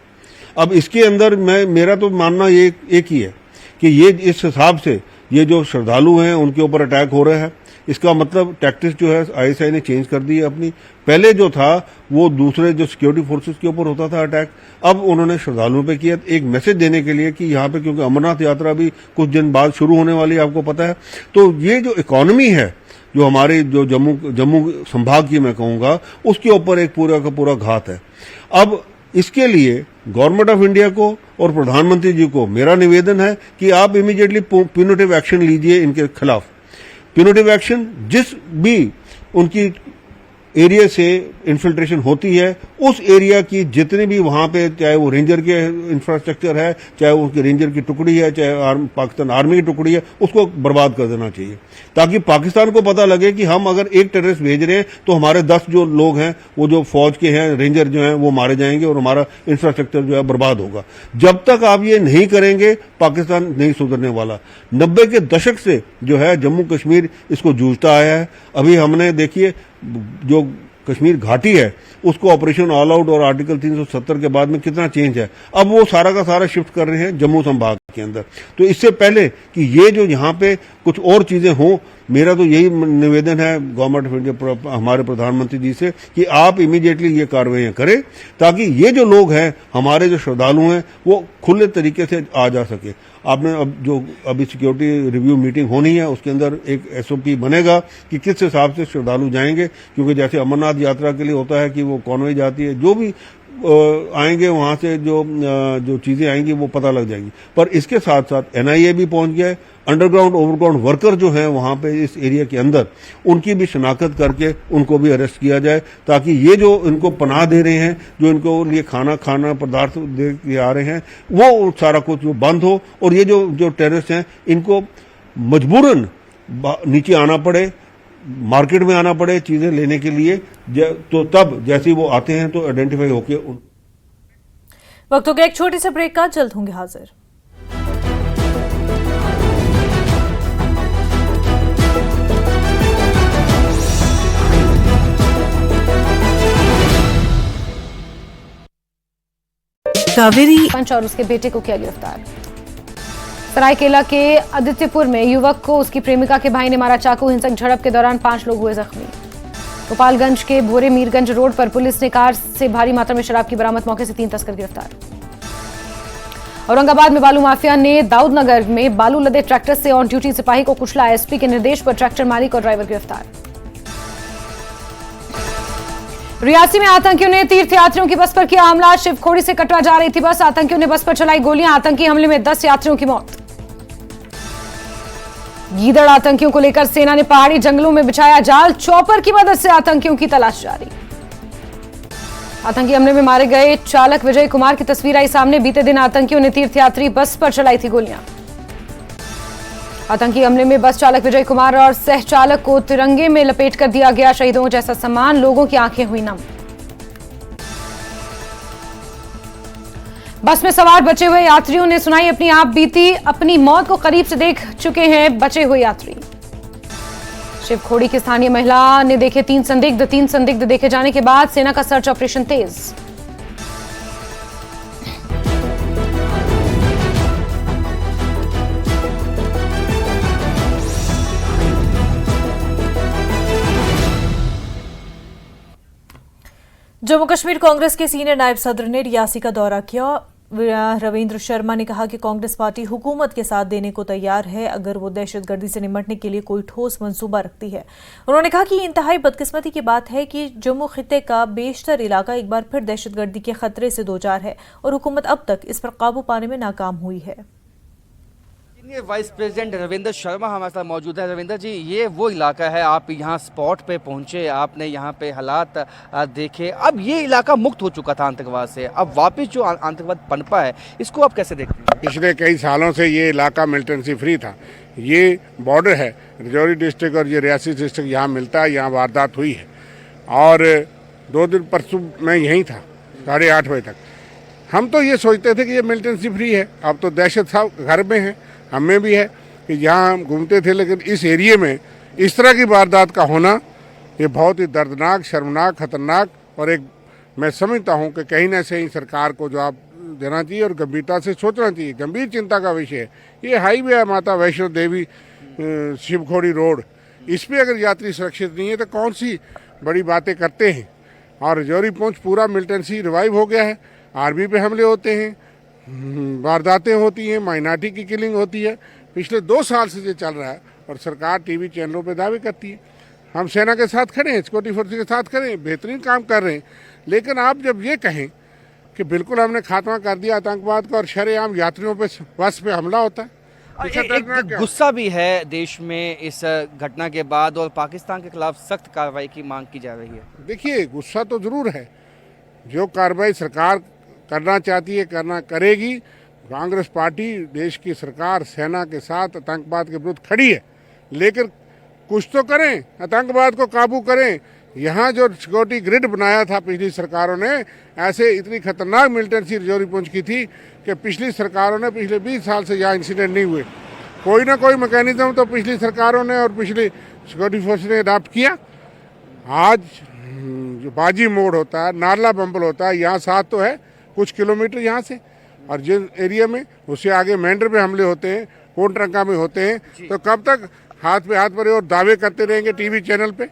अब इसके अंदर मेरा तो मानना ये एक ही है कि ये इस हिसाब से ये जो श्रद्धालु हैं उनके ऊपर अटैक हो रहा है, इसका मतलब टैक्टिक्स जो है आईएसआई ने चेंज कर दी है अपनी। पहले जो था वो दूसरे जो सिक्योरिटी फोर्सेस के ऊपर होता था अटैक, अब उन्होंने श्रद्धालुओं पे किया, एक मैसेज देने के लिए कि यहाँ पे क्योंकि अमरनाथ यात्रा भी कुछ दिन बाद शुरू होने वाली है, आपको पता है। तो ये जो इकोनॉमी है जो हमारे जो जम्मू संभाग की मैं कहूंगा, उसके ऊपर एक पूरा का पूरा घात है। अब इसके लिए गवर्नमेंट ऑफ इंडिया को और प्रधानमंत्री जी को मेरा निवेदन है कि आप इमीडिएटली प्यूनिटिव एक्शन लीजिए इनके खिलाफ। प्यूनिटिव एक्शन, जिस भी उनकी एरिया से इन्फिल्ट्रेशन होती है उस एरिया की जितने भी वहां पे, चाहे वो रेंजर के इंफ्रास्ट्रक्चर है, चाहे वो उसकी रेंजर की टुकड़ी है, चाहे पाकिस्तान आर्मी की टुकड़ी है, उसको बर्बाद कर देना चाहिए, ताकि पाकिस्तान को पता लगे कि हम अगर एक टेररिस्ट भेज रहे हैं तो हमारे 10 जो लोग हैं वो जो फौज के हैं, रेंजर जो हैं, वो मारे जाएंगे और हमारा इंफ्रास्ट्रक्चर जो है बर्बाद होगा। जब तक आप ये नहीं करेंगे पाकिस्तान नहीं सुधरने वाला। 90 के दशक से जो है जम्मू कश्मीर इसको जूझता आया है। अभी हमने देखिए जो कश्मीर घाटी है उसको ऑपरेशन ऑल आउट और आर्टिकल 370 के बाद में कितना चेंज है, अब वो सारा का सारा शिफ्ट कर रहे हैं जम्मू संभाग के अंदर। तो इससे पहले कि ये जो यहाँ पे कुछ और चीजें हों, मेरा तो यही निवेदन है गवर्नमेंट ऑफ इंडिया हमारे प्रधानमंत्री जी से कि आप इमीडिएटली ये कार्रवाइयां करें, ताकि ये जो लोग हैं हमारे जो श्रद्धालु हैं वो खुले तरीके से आ जा सके। आपने अब जो अभी सिक्योरिटी रिव्यू मीटिंग होनी है उसके अंदर एक एसओपी बनेगा कि किस हिसाब से श्रद्धालु जाएंगे, क्योंकि जैसे अमरनाथ यात्रा के लिए होता है कि वो कॉन्वॉय जाती है, जो भी आएंगे वहां से जो चीजें आएंगी वो पता लग जाएंगी। पर इसके साथ साथ एनआईए भी पहुंच गया है, अंडरग्राउंड ओवरग्राउंड वर्कर जो हैं वहां पे इस एरिया के अंदर, उनकी भी शनाख्त करके उनको भी अरेस्ट किया जाए, ताकि ये जो इनको पनाह दे रहे हैं, जो इनको लिए खाना पदार्थ दे के आ रहे हैं, वो सारा कुछ वो बंद हो और ये जो टेररिस्ट हैं इनको मजबूरन नीचे आना पड़े, मार्केट में आना पड़े चीजें लेने के लिए, तो तब जैसे वो आते हैं तो आइडेंटिफाई होके। वक्त हो गया एक छोटे से ब्रेक का, जल्द होंगे हाजिर। कावेरी पंच और उसके बेटे को किया गिरफ्तार। सरायकेला के आदित्यपुर में युवक को उसकी प्रेमिका के भाई ने मारा चाकू। हिंसक झड़प के दौरान 5 लोग हुए जख्मी। गोपालगंज के भोरे मीरगंज रोड पर पुलिस ने कार से भारी मात्रा में शराब की बरामद, मौके से 3 तस्कर गिरफ्तार। औरंगाबाद में बालू माफिया ने दाऊदनगर में बालू लदे ट्रैक्टर से ऑन ड्यूटी सिपाही को कुचला। एसपी के निर्देश पर ट्रैक्टर मालिक और ड्राइवर गिरफ्तार। रियासी में आतंकियों ने तीर्थयात्रियों की बस पर किया हमला। शिवखोड़ी से कटरा जा रही थी बस, आतंकियों ने बस पर चलाई गोलियां। आतंकी हमले में 10 यात्रियों की मौत। गीदड़ आतंकियों को लेकर सेना ने पहाड़ी जंगलों में बिछाया जाल। चॉपर की मदद से आतंकियों की तलाश जारी। आतंकी हमले में मारे गए चालक विजय कुमार की तस्वीर आई सामने। बीते दिन आतंकियों ने तीर्थयात्री बस पर चलाई थी गोलियां। आतंकी हमले में बस चालक विजय कुमार और सह चालक को तिरंगे में लपेट कर दिया गया शहीदों जैसा सम्मान। लोगों की आंखें हुई नम। बस में सवार बचे हुए यात्रियों ने सुनाई अपनी आप बीती। अपनी मौत को करीब से देख चुके हैं बचे हुए यात्री। शिवखोड़ी की स्थानीय महिला ने देखे 3 संदिग्ध देखे जाने के बाद सेना का सर्च ऑपरेशन तेज। जम्मू कश्मीर कांग्रेस के सीनियर नायब सदर ने रियासी का दौरा किया। रविंद्र शर्मा ने कहा कि कांग्रेस पार्टी हुकूमत के साथ देने को तैयार है अगर वो दहशतगर्दी से निपटने के लिए कोई ठोस मंसूबा रखती है। उन्होंने कहा कि ये इंतहाई बदकिस्मती की बात है कि जम्मू खित्ते का बेशतर इलाका एक बार फिर दहशतगर्दी के खतरे से दो चार है और हुकूमत अब तक इस पर काबू पाने में नाकाम हुई है। वाइस प्रेसिडेंट रविंद्र शर्मा हमारे साथ मौजूद है। रविंद्र जी, ये वो इलाका है, आप यहाँ स्पॉट पे पहुँचे, आपने यहाँ पे हालात देखे। अब ये इलाका मुक्त हो चुका था आतंकवाद से, अब वापस जो आतंकवाद पनपा है इसको आप कैसे देखते हैं? पिछले कई सालों से ये इलाका मिलिटेंसी फ्री था। ये बॉर्डर है, राजौरी डिस्ट्रिक्ट और ये रियासी डिस्ट्रिक्ट यहाँ मिलता है, यहाँ वारदात हुई है और 2 दिन परसों मैं यहीं था 8:30 बजे तक। हम तो ये सोचते थे कि ये मिलिटेंसी फ्री है, अब तो दहशत सब घर में है, हमें भी है कि जहाँ हम घूमते थे, लेकिन इस एरिए में इस तरह की वारदात का होना ये बहुत ही दर्दनाक, शर्मनाक, खतरनाक और एक मैं समझता हूँ कि कहीं ना कहीं सरकार को जवाब देना चाहिए और गंभीरता से सोचना चाहिए। गंभीर चिंता का विषय है। ये हाईवे है माता वैष्णो देवी शिवखोड़ी रोड, इस पर अगर यात्री सुरक्षित नहीं है तो कौन सी बड़ी बातें करते हैं। और राजौरी पहुँच पूरा मिलिटेंसी रिवाइव हो गया है, आर्मी पे हमले होते हैं, वारदातें होती हैं, माइनॉरिटी की किलिंग होती है। पिछले 2 साल से ये चल रहा है और सरकार टीवी चैनलों पे दावे करती है हम सेना के साथ खड़े हैं, सिक्योरिटी फोर्स के साथ खड़े हैं, बेहतरीन काम कर रहे हैं। लेकिन आप जब ये कहें कि बिल्कुल हमने खात्मा कर दिया आतंकवाद का और शरेआम यात्रियों पे बस पे हमला होता है, एक गुस्सा भी है देश में इस घटना के बाद और पाकिस्तान के खिलाफ सख्त कार्रवाई की मांग की जा रही है। देखिए, गुस्सा तो जरूर है। जो कार्रवाई सरकार करना चाहती है करना करेगी। कांग्रेस पार्टी देश की सरकार सेना के साथ आतंकवाद के विरुद्ध खड़ी है, लेकिन कुछ तो करें, आतंकवाद को काबू करें। यहाँ जो सिक्योरिटी ग्रिड बनाया था पिछली सरकारों ने, ऐसे इतनी खतरनाक मिलिटेंसी राजौरी पहुंच की थी कि पिछली सरकारों ने पिछले 20 साल से यहाँ इंसिडेंट नहीं हुए। कोई ना कोई मैकेनिज्म तो पिछली सरकारों ने और पिछली सिक्योरिटी फोर्स ने अडॉप्ट किया। आज जो बाजी मोड़ होता है, नारला बम्बल होता है, यहाँ साथ तो है कुछ किलोमीटर यहाँ से, और जिन एरिया में उससे आगे मेंढर पे हमले होते हैं, कोटरंगा में होते हैं, तो कब तक हाथ पे हाथ भरे और दावे करते रहेंगे टीवी चैनल पे?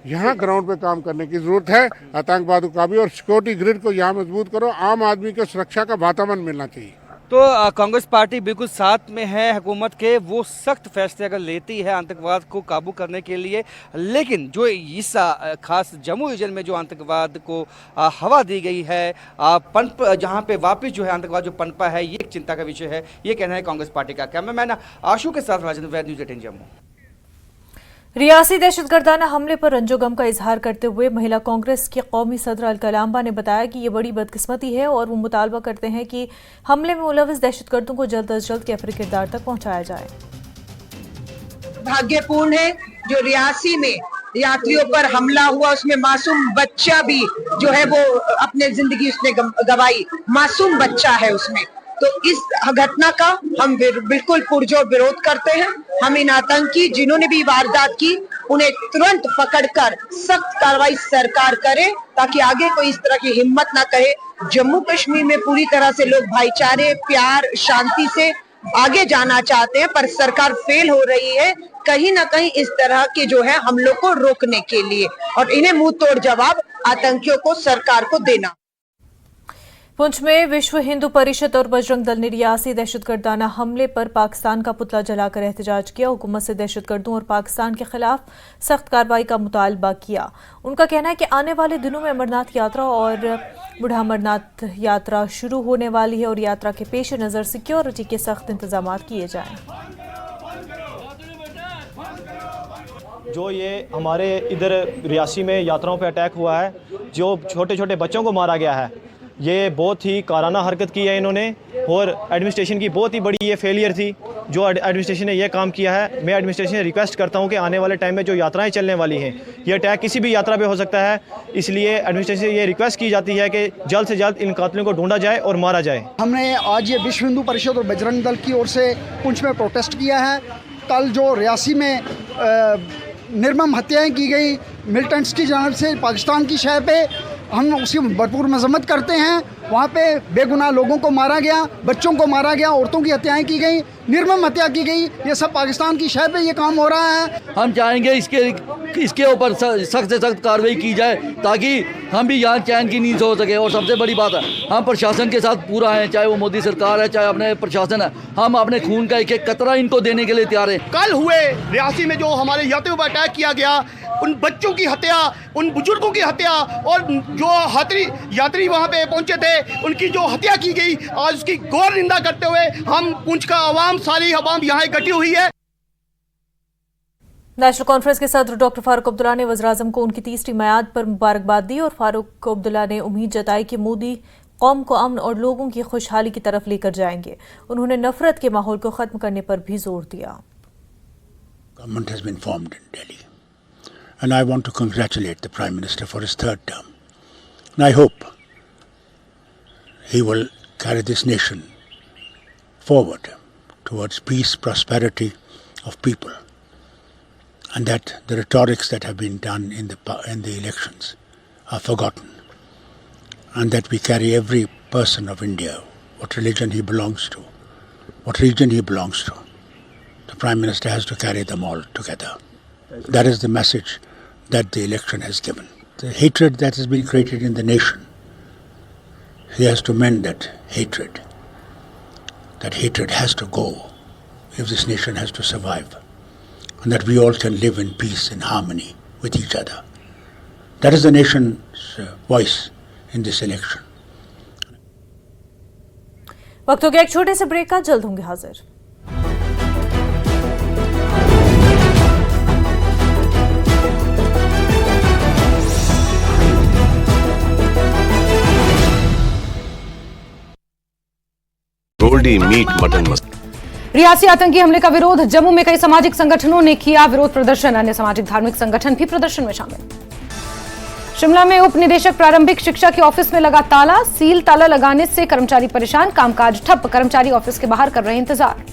यहाँ ग्राउंड पे काम करने की जरूरत है। आतंकवाद का भी और सिक्योरिटी ग्रिड को यहाँ मजबूत करो। आम आदमी को सुरक्षा का वातावरण मिलना चाहिए। तो कांग्रेस पार्टी बिल्कुल साथ में है हुकूमत के, वो सख्त फैसले अगर लेती है आतंकवाद को काबू करने के लिए। लेकिन जो इस खास जम्मू रीजन में जो आतंकवाद को हवा दी गई है, पनप जहां पे वापस जो है आतंकवाद जो पनपा है, ये एक चिंता का विषय है, ये कहना है कांग्रेस पार्टी का। कैमरामैन आशु के साथ राजेंद्र वैद, न्यूज़ 18 जम्मू। रियासी दहशतगर्दाना हमले पर रंजोगम का इजहार करते हुए महिला कांग्रेस के कौमी सदर अलका लांबा ने बताया कि ये बड़ी बदकिस्मती है और वो मुतालबा करते हैं कि हमले में मुलविस दहशतगर्दों को जल्द अज जल्द कैफरी किरदार तक पहुंचाया जाए। भाग्यपूर्ण है जो रियासी में यात्रियों पर हमला हुआ, उसमें मासूम बच्चा भी जो है वो अपने जिंदगी उसने गंवाई, मासूम बच्चा है उसमें। तो इस घटना का हम बिल्कुल पुरजोर विरोध करते हैं। हम इन आतंकी जिन्होंने भी वारदात की उन्हें तुरंत पकड़कर सख्त कार्रवाई सरकार करे, ताकि आगे कोई इस तरह की हिम्मत ना करे। जम्मू कश्मीर में पूरी तरह से लोग भाईचारे, प्यार, शांति से आगे जाना चाहते हैं, पर सरकार फेल हो रही है कहीं ना कहीं इस तरह के जो है हमलों को रोकने के लिए, और इन्हें मुंह तोड़ जवाब आतंकियों को सरकार को देना। पुंछ में विश्व हिंदू परिषद और बजरंग दल ने रियासी दहशतगर्दाना हमले पर पाकिस्तान का पुतला जलाकर एहतजाज किया। हुकूमत से दहशतगर्दों और पाकिस्तान के खिलाफ सख्त कार्रवाई का मुतालबा किया। उनका कहना है कि आने वाले दिनों में अमरनाथ यात्रा और बूढ़ा अमरनाथ यात्रा शुरू होने वाली है और यात्रा के पेश नज़र सिक्योरिटी के सख्त इंतजाम किए जाएं। जो ये हमारे इधर रियासी में यात्राओं पे अटैक हुआ है, जो छोटे छोटे बच्चों को मारा गया है, ये बहुत ही काराना हरकत की है इन्होंने और एडमिनिस्ट्रेशन की बहुत ही बड़ी ये फेलियर थी जो एडमिनिस्ट्रेशन ने ये काम किया है। मैं एडमिनिस्ट्रेशन से रिक्वेस्ट करता हूँ कि आने वाले टाइम में जो यात्राएं चलने वाली हैं, ये अटैक किसी भी यात्रा पे हो सकता है, इसलिए एडमिनिस्ट्रेशन से ये रिक्वेस्ट की जाती है कि जल्द से जल्द इन कातिलों को ढूंढा जाए और मारा जाए। हमने आज ये विश्व हिंदू परिषद और बजरंग दल की ओर से पुंछ में प्रोटेस्ट किया है। कल जो रियासी में निर्मम हत्याएं की गई मिलिटेंट्स की जानिब से पाकिस्तान की शह पे, हम उसकी भरपूर मजम्मत करते हैं। वहाँ पे बेगुनाह लोगों को मारा गया, बच्चों को मारा गया, औरतों की हत्याएं की गई, निर्मम हत्या की गई। ये सब पाकिस्तान की शह पे ये काम हो रहा है। हम चाहेंगे इसके ऊपर सख्त से सख्त कार्रवाई की जाए ताकि हम भी यहाँ चैन की नींद सो सके। और सबसे बड़ी बात है, हम प्रशासन के साथ पूरा हैं, चाहे वो मोदी सरकार है चाहे अपने प्रशासन है, हम अपने खून का एक एक कतरा इनको देने के लिए तैयार हैं। कल हुए रियासी में जो हमारे यात्रियों पर अटैक किया गया, उन बच्चों की हत्या, उन बुजुर्गों की हत्या और जो यात्री वहाँ पे पहुँचे थे उनकी जो हत्या की गई, आज उसकी घोर निंदा करते हुए हम पुंछ का आवाम, सारी आवाम यहाँ इकट्ठी हुई है। नेशनल कॉन्फ्रेंस के सदर डॉक्टर फारूक अब्दुल्ला ने वज़ीर-ए-आज़म को उनकी तीसरी मियाद पर मुबारकबाद दी और फारूक अब्दुल्ला ने उम्मीद जताई कि मोदी कौम को अमन और लोगों की खुशहाली की तरफ लेकर जाएंगे। उन्होंने नफरत के माहौल को खत्म करने पर भी जोर दिया। Government has been formed in Delhi, and I want to congratulate the Prime Minister for his third term. And I hope he will carry this nation forward towards peace, prosperity of people, and that the rhetorics that have been done in the elections are forgotten, and that we carry every person of India, what religion he belongs to, what region he belongs to. The Prime Minister has to carry them all together. That is the message that the election has given. The hatred that has been created in the nation, he has to mend that hatred. That hatred has to go if this nation has to survive, and that we all can live in peace and harmony with each other. That is the nation's voice in this election. वक्त हो गया एक छोटे से break का, जल्द होंगे हाजिर। गोल्डी मीट मटन मसाला। रियासी आतंकी हमले का विरोध, जम्मू में कई सामाजिक संगठनों ने किया विरोध प्रदर्शन, अन्य सामाजिक धार्मिक संगठन भी प्रदर्शन में शामिल। शिमला में उप निदेशक प्रारंभिक शिक्षा के ऑफिस में लगा ताला, सील ताला लगाने से कर्मचारी परेशान, कामकाज ठप, कर्मचारी ऑफिस के बाहर कर रहे इंतजार।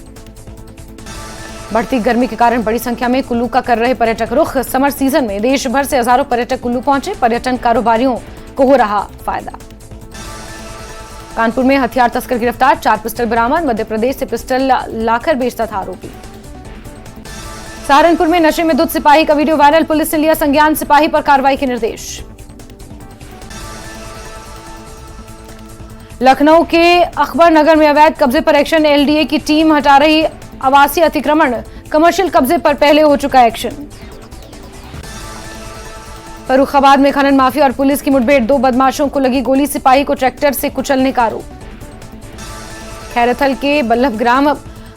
बढ़ती गर्मी के कारण बड़ी संख्या में कुल्लू का कर रहे पर्यटक रुख, समर सीजन में देश भर से हजारों पर्यटक कुल्लू पहुंचे, पर्यटन कारोबारियों को हो रहा फायदा। कानपुर में हथियार तस्कर गिरफ्तार, 4 पिस्टल बरामद, मध्य प्रदेश से पिस्टल लाकर बेचता था आरोपी। सहारनपुर में नशे में धुत सिपाही का वीडियो वायरल, पुलिस ने लिया संज्ञान, सिपाही पर कार्रवाई के निर्देश। लखनऊ के अकबर नगर में अवैध कब्जे पर एक्शन, एलडीए की टीम हटा रही आवासीय अतिक्रमण, कमर्शियल कब्जे पर पहले हो चुका एक्शन। फर्रुखाबाद में खनन माफिया और पुलिस की मुठभेड़, 2 बदमाशों को लगी गोली, सिपाही को ट्रैक्टर से कुचलने का आरोप। खैरथल के बल्लभग्राम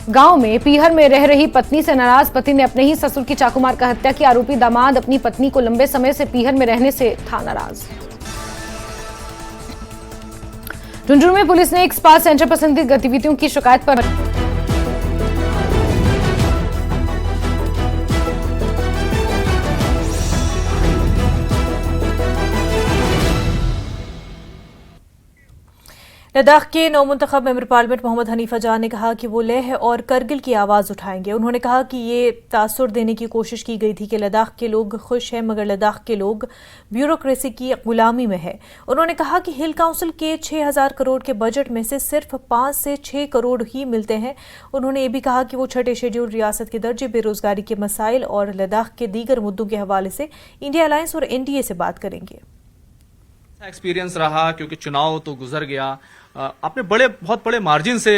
गांव में पीहर में रह रही पत्नी से नाराज पति ने अपने ही ससुर की चाकू मारकर हत्या की, आरोपी दामाद अपनी पत्नी को लंबे समय से पीहर में रहने से था नाराज। झुंझुनू में पुलिस ने एक स्पा सेंटर पर संदिग्ध गतिविधियों की शिकायत पर लद्दाख के नौमुंतखब मेंबर पार्लियामेंट मोहम्मद हनीफा जान ने कहा कि वो लेह और करगिल की आवाज़ उठाएंगे। उन्होंने कहा कि ये तासुर देने की कोशिश की गई थी कि लद्दाख के लोग खुश हैं, मगर लद्दाख के लोग ब्यूरोक्रेसी की गुलामी में है। उन्होंने कहा कि हिल काउंसिल के 6000 करोड़ के बजट में से सिर्फ 5 से 6 करोड़ ही मिलते हैं। उन्होंने ये भी कहा कि वो छठे शेड्यूल रियासत के दर्जे, बेरोजगारी के मसाइल और लद्दाख के दीगर मुद्दों के हवाले से इंडिया अलायंस और एनडीए से बात करेंगे। एक्सपीरियंस रहा क्योंकि चुनाव तो गुजर गया, आपने बहुत बड़े मार्जिन से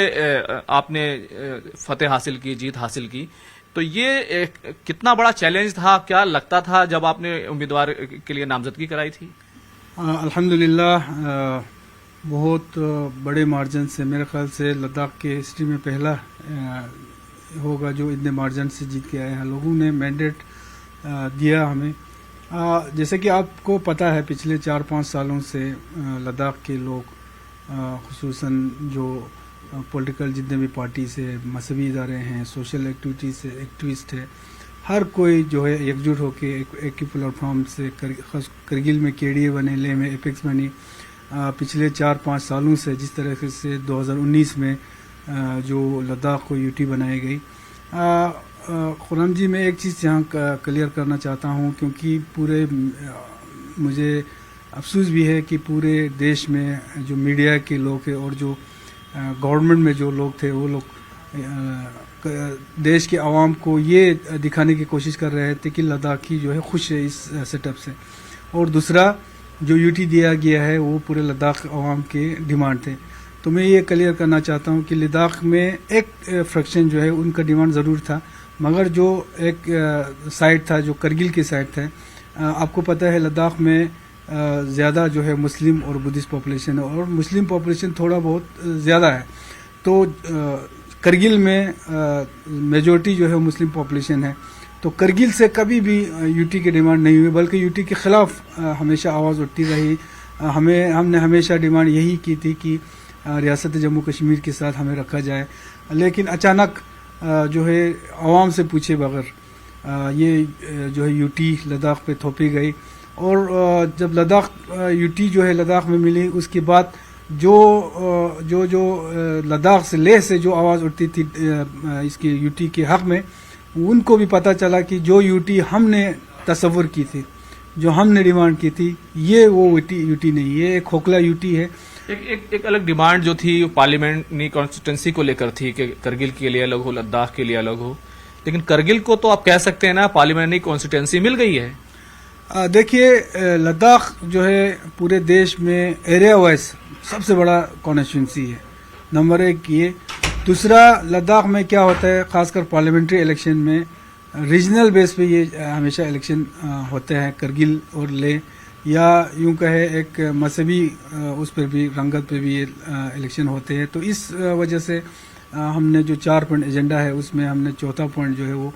आपने फतेह हासिल की, जीत हासिल की, तो ये कितना बड़ा चैलेंज था? क्या लगता था जब आपने उम्मीदवार के लिए नामजदगी कराई थी? अल्हम्दुलिल्लाह बहुत बड़े मार्जिन से, मेरे ख्याल से लद्दाख के हिस्ट्री में पहला होगा जो इतने मार्जिन से जीत के आए हैं। लोगों ने मैंडेट दिया हमें। जैसे कि आपको पता है पिछले 4-5 सालों से लद्दाख के लोग, खुसूसन जो पॉलिटिकल जितने भी पार्टी से, मजहबी इदारे हैं, सोशल एक्टिविटी से एक्टिविस्ट है, हर कोई जो है एकजुट होकर एक ही प्लेटफॉर्म से करगिल में केडीए बने, लेह में एपेक्स बनी। पिछले 4-5 सालों से जिस तरह से 2019 में जो लद्दाख को यूटी बनाई गई। खुर्रम जी, मैं एक चीज़ यहाँ क्लियर करना चाहता हूँ, क्योंकि पूरे मुझे अफसोस भी है कि पूरे देश में जो मीडिया के लोग हैं और जो गवर्नमेंट में जो लोग थे, वो लोग देश के आवाम को ये दिखाने की कोशिश कर रहे थे कि लद्दाखी जो है खुश है इस सेटअप से, और दूसरा जो यूटी दिया गया है वो पूरे लद्दाख आवाम के डिमांड थे। तो मैं ये क्लियर करना चाहता हूँ कि लद्दाख में एक फ्रैक्शन जो है उनका डिमांड ज़रूर था, मगर जो एक साइड था जो करगिल की साइड था, आपको पता है लद्दाख में ज़्यादा जो है मुस्लिम और बुद्धिस्ट पॉपुलेशन है, और मुस्लिम पॉपुलेशन थोड़ा बहुत ज़्यादा है। तो करगिल में मेजॉरिटी जो है मुस्लिम पॉपुलेशन है। तो करगिल से कभी भी यूटी की डिमांड नहीं हुई, बल्कि यूटी के ख़िलाफ़ हमेशा आवाज़ उठती रही। हमने हमेशा डिमांड यही की थी कि रियासत जम्मू कश्मीर के साथ हमें रखा जाए, लेकिन अचानक जो है आवाम से पूछे बगैर ये जो है यूटी लद्दाख पे थोपी गई। और जब लद्दाख यूटी जो है लद्दाख में मिली, उसके बाद जो लद्दाख से, लेह से जो आवाज़ उठती थी इसकी यूटी के हक़ में, उनको भी पता चला कि जो यूटी हमने तस्वुर की थी, जो हमने डिमांड की थी, ये वो यूटी नहीं, ये एक खोखला यूटी है। एक अलग डिमांड जो थी पार्लियामेंट्री कॉन्स्टिट्यूंसी को लेकर थी कि करगिल के लिए अलग हो, लद्दाख के लिए अलग हो, लेकिन करगिल को तो आप कह सकते हैं ना पार्लियामेंट्री कॉन्स्टिट्यूंसी मिल गई है। देखिए, लद्दाख जो है पूरे देश में एरिया वाइज सबसे बड़ा कॉन्स्टिट्यूंसी है, नंबर 1 ये। दूसरा, लद्दाख में क्या होता है, खासकर पार्लियामेंट्री इलेक्शन में रीजनल बेस पे ये हमेशा इलेक्शन होते हैं, करगिल और लेह, या यूं कहे एक मजहबी उस पर भी, रंगत पे भी ये इलेक्शन होते हैं। तो इस वजह से हमने जो 4 पॉइंट एजेंडा है उसमें हमने चौथा पॉइंट जो है वो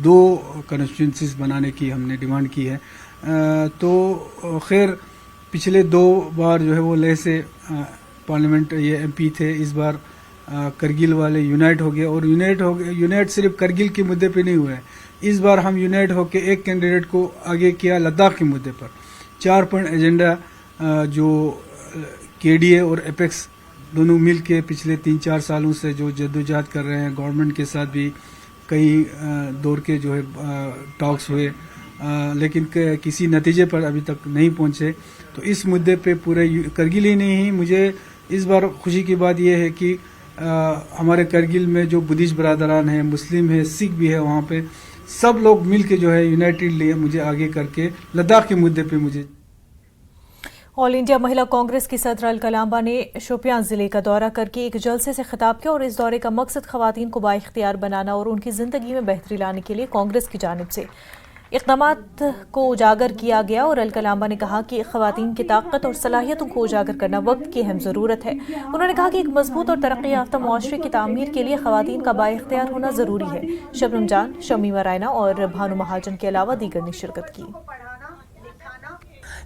2 कॉन्स्टिट्यूंसीज बनाने की हमने डिमांड की है। तो खैर पिछले 2 बार जो है वो लेह से पार्लियामेंट ये एमपी थे, इस बार करगिल वाले यूनाइट हो गए, और यूनाइट सिर्फ करगिल के मुद्दे पे नहीं हुआ है, इस बार हम यूनाइट होकर एक कैंडिडेट को आगे किया लद्दाख के मुद्दे पर। 4 पॉइंट एजेंडा जो केडीए और एपेक्स दोनों मिल के पिछले 3-4 सालों से जो जद्दोजहद कर रहे हैं, गवर्नमेंट के साथ भी कई दौर के जो है टॉक्स हुए, लेकिन किसी नतीजे पर अभी तक नहीं पहुंचे। तो इस मुद्दे पे पूरे करगिल ही नहीं, मुझे इस बार खुशी की बात यह है कि हमारे करगिल में जो बुद्धिस्ट बरादरान हैं, मुस्लिम है, सिख भी है, वहाँ पे सब लोग मिल के जो है यूनाइटेड लिए मुझे आगे करके लद्दाख के मुद्दे पे मुझे। ऑल इंडिया महिला कांग्रेस की सदर अलकलांबा ने शोपियां जिले का दौरा करके एक जलसे से खिताब किया, और इस दौरे का मकसद खवातीन को बाइख्तियार बनाना और उनकी जिंदगी में बेहतरी लाने के लिए कांग्रेस की जानिब से इक़दामात को उजागर किया गया। और अलकलांबा ने कहा कि खवातीन की ताकत और सलाहियतों को उजागर करना वक्त की अहम ज़रूरत है। उन्होंने कहा कि एक मजबूत और तरक्की याफ्ता मुआशरे की तामीर के लिए खवातीन का बाइख्तियार होना ज़रूरी है। शबनम जान, शमीमा रायना और भानु महाजन के अलावा दीगर ने शिरकत की।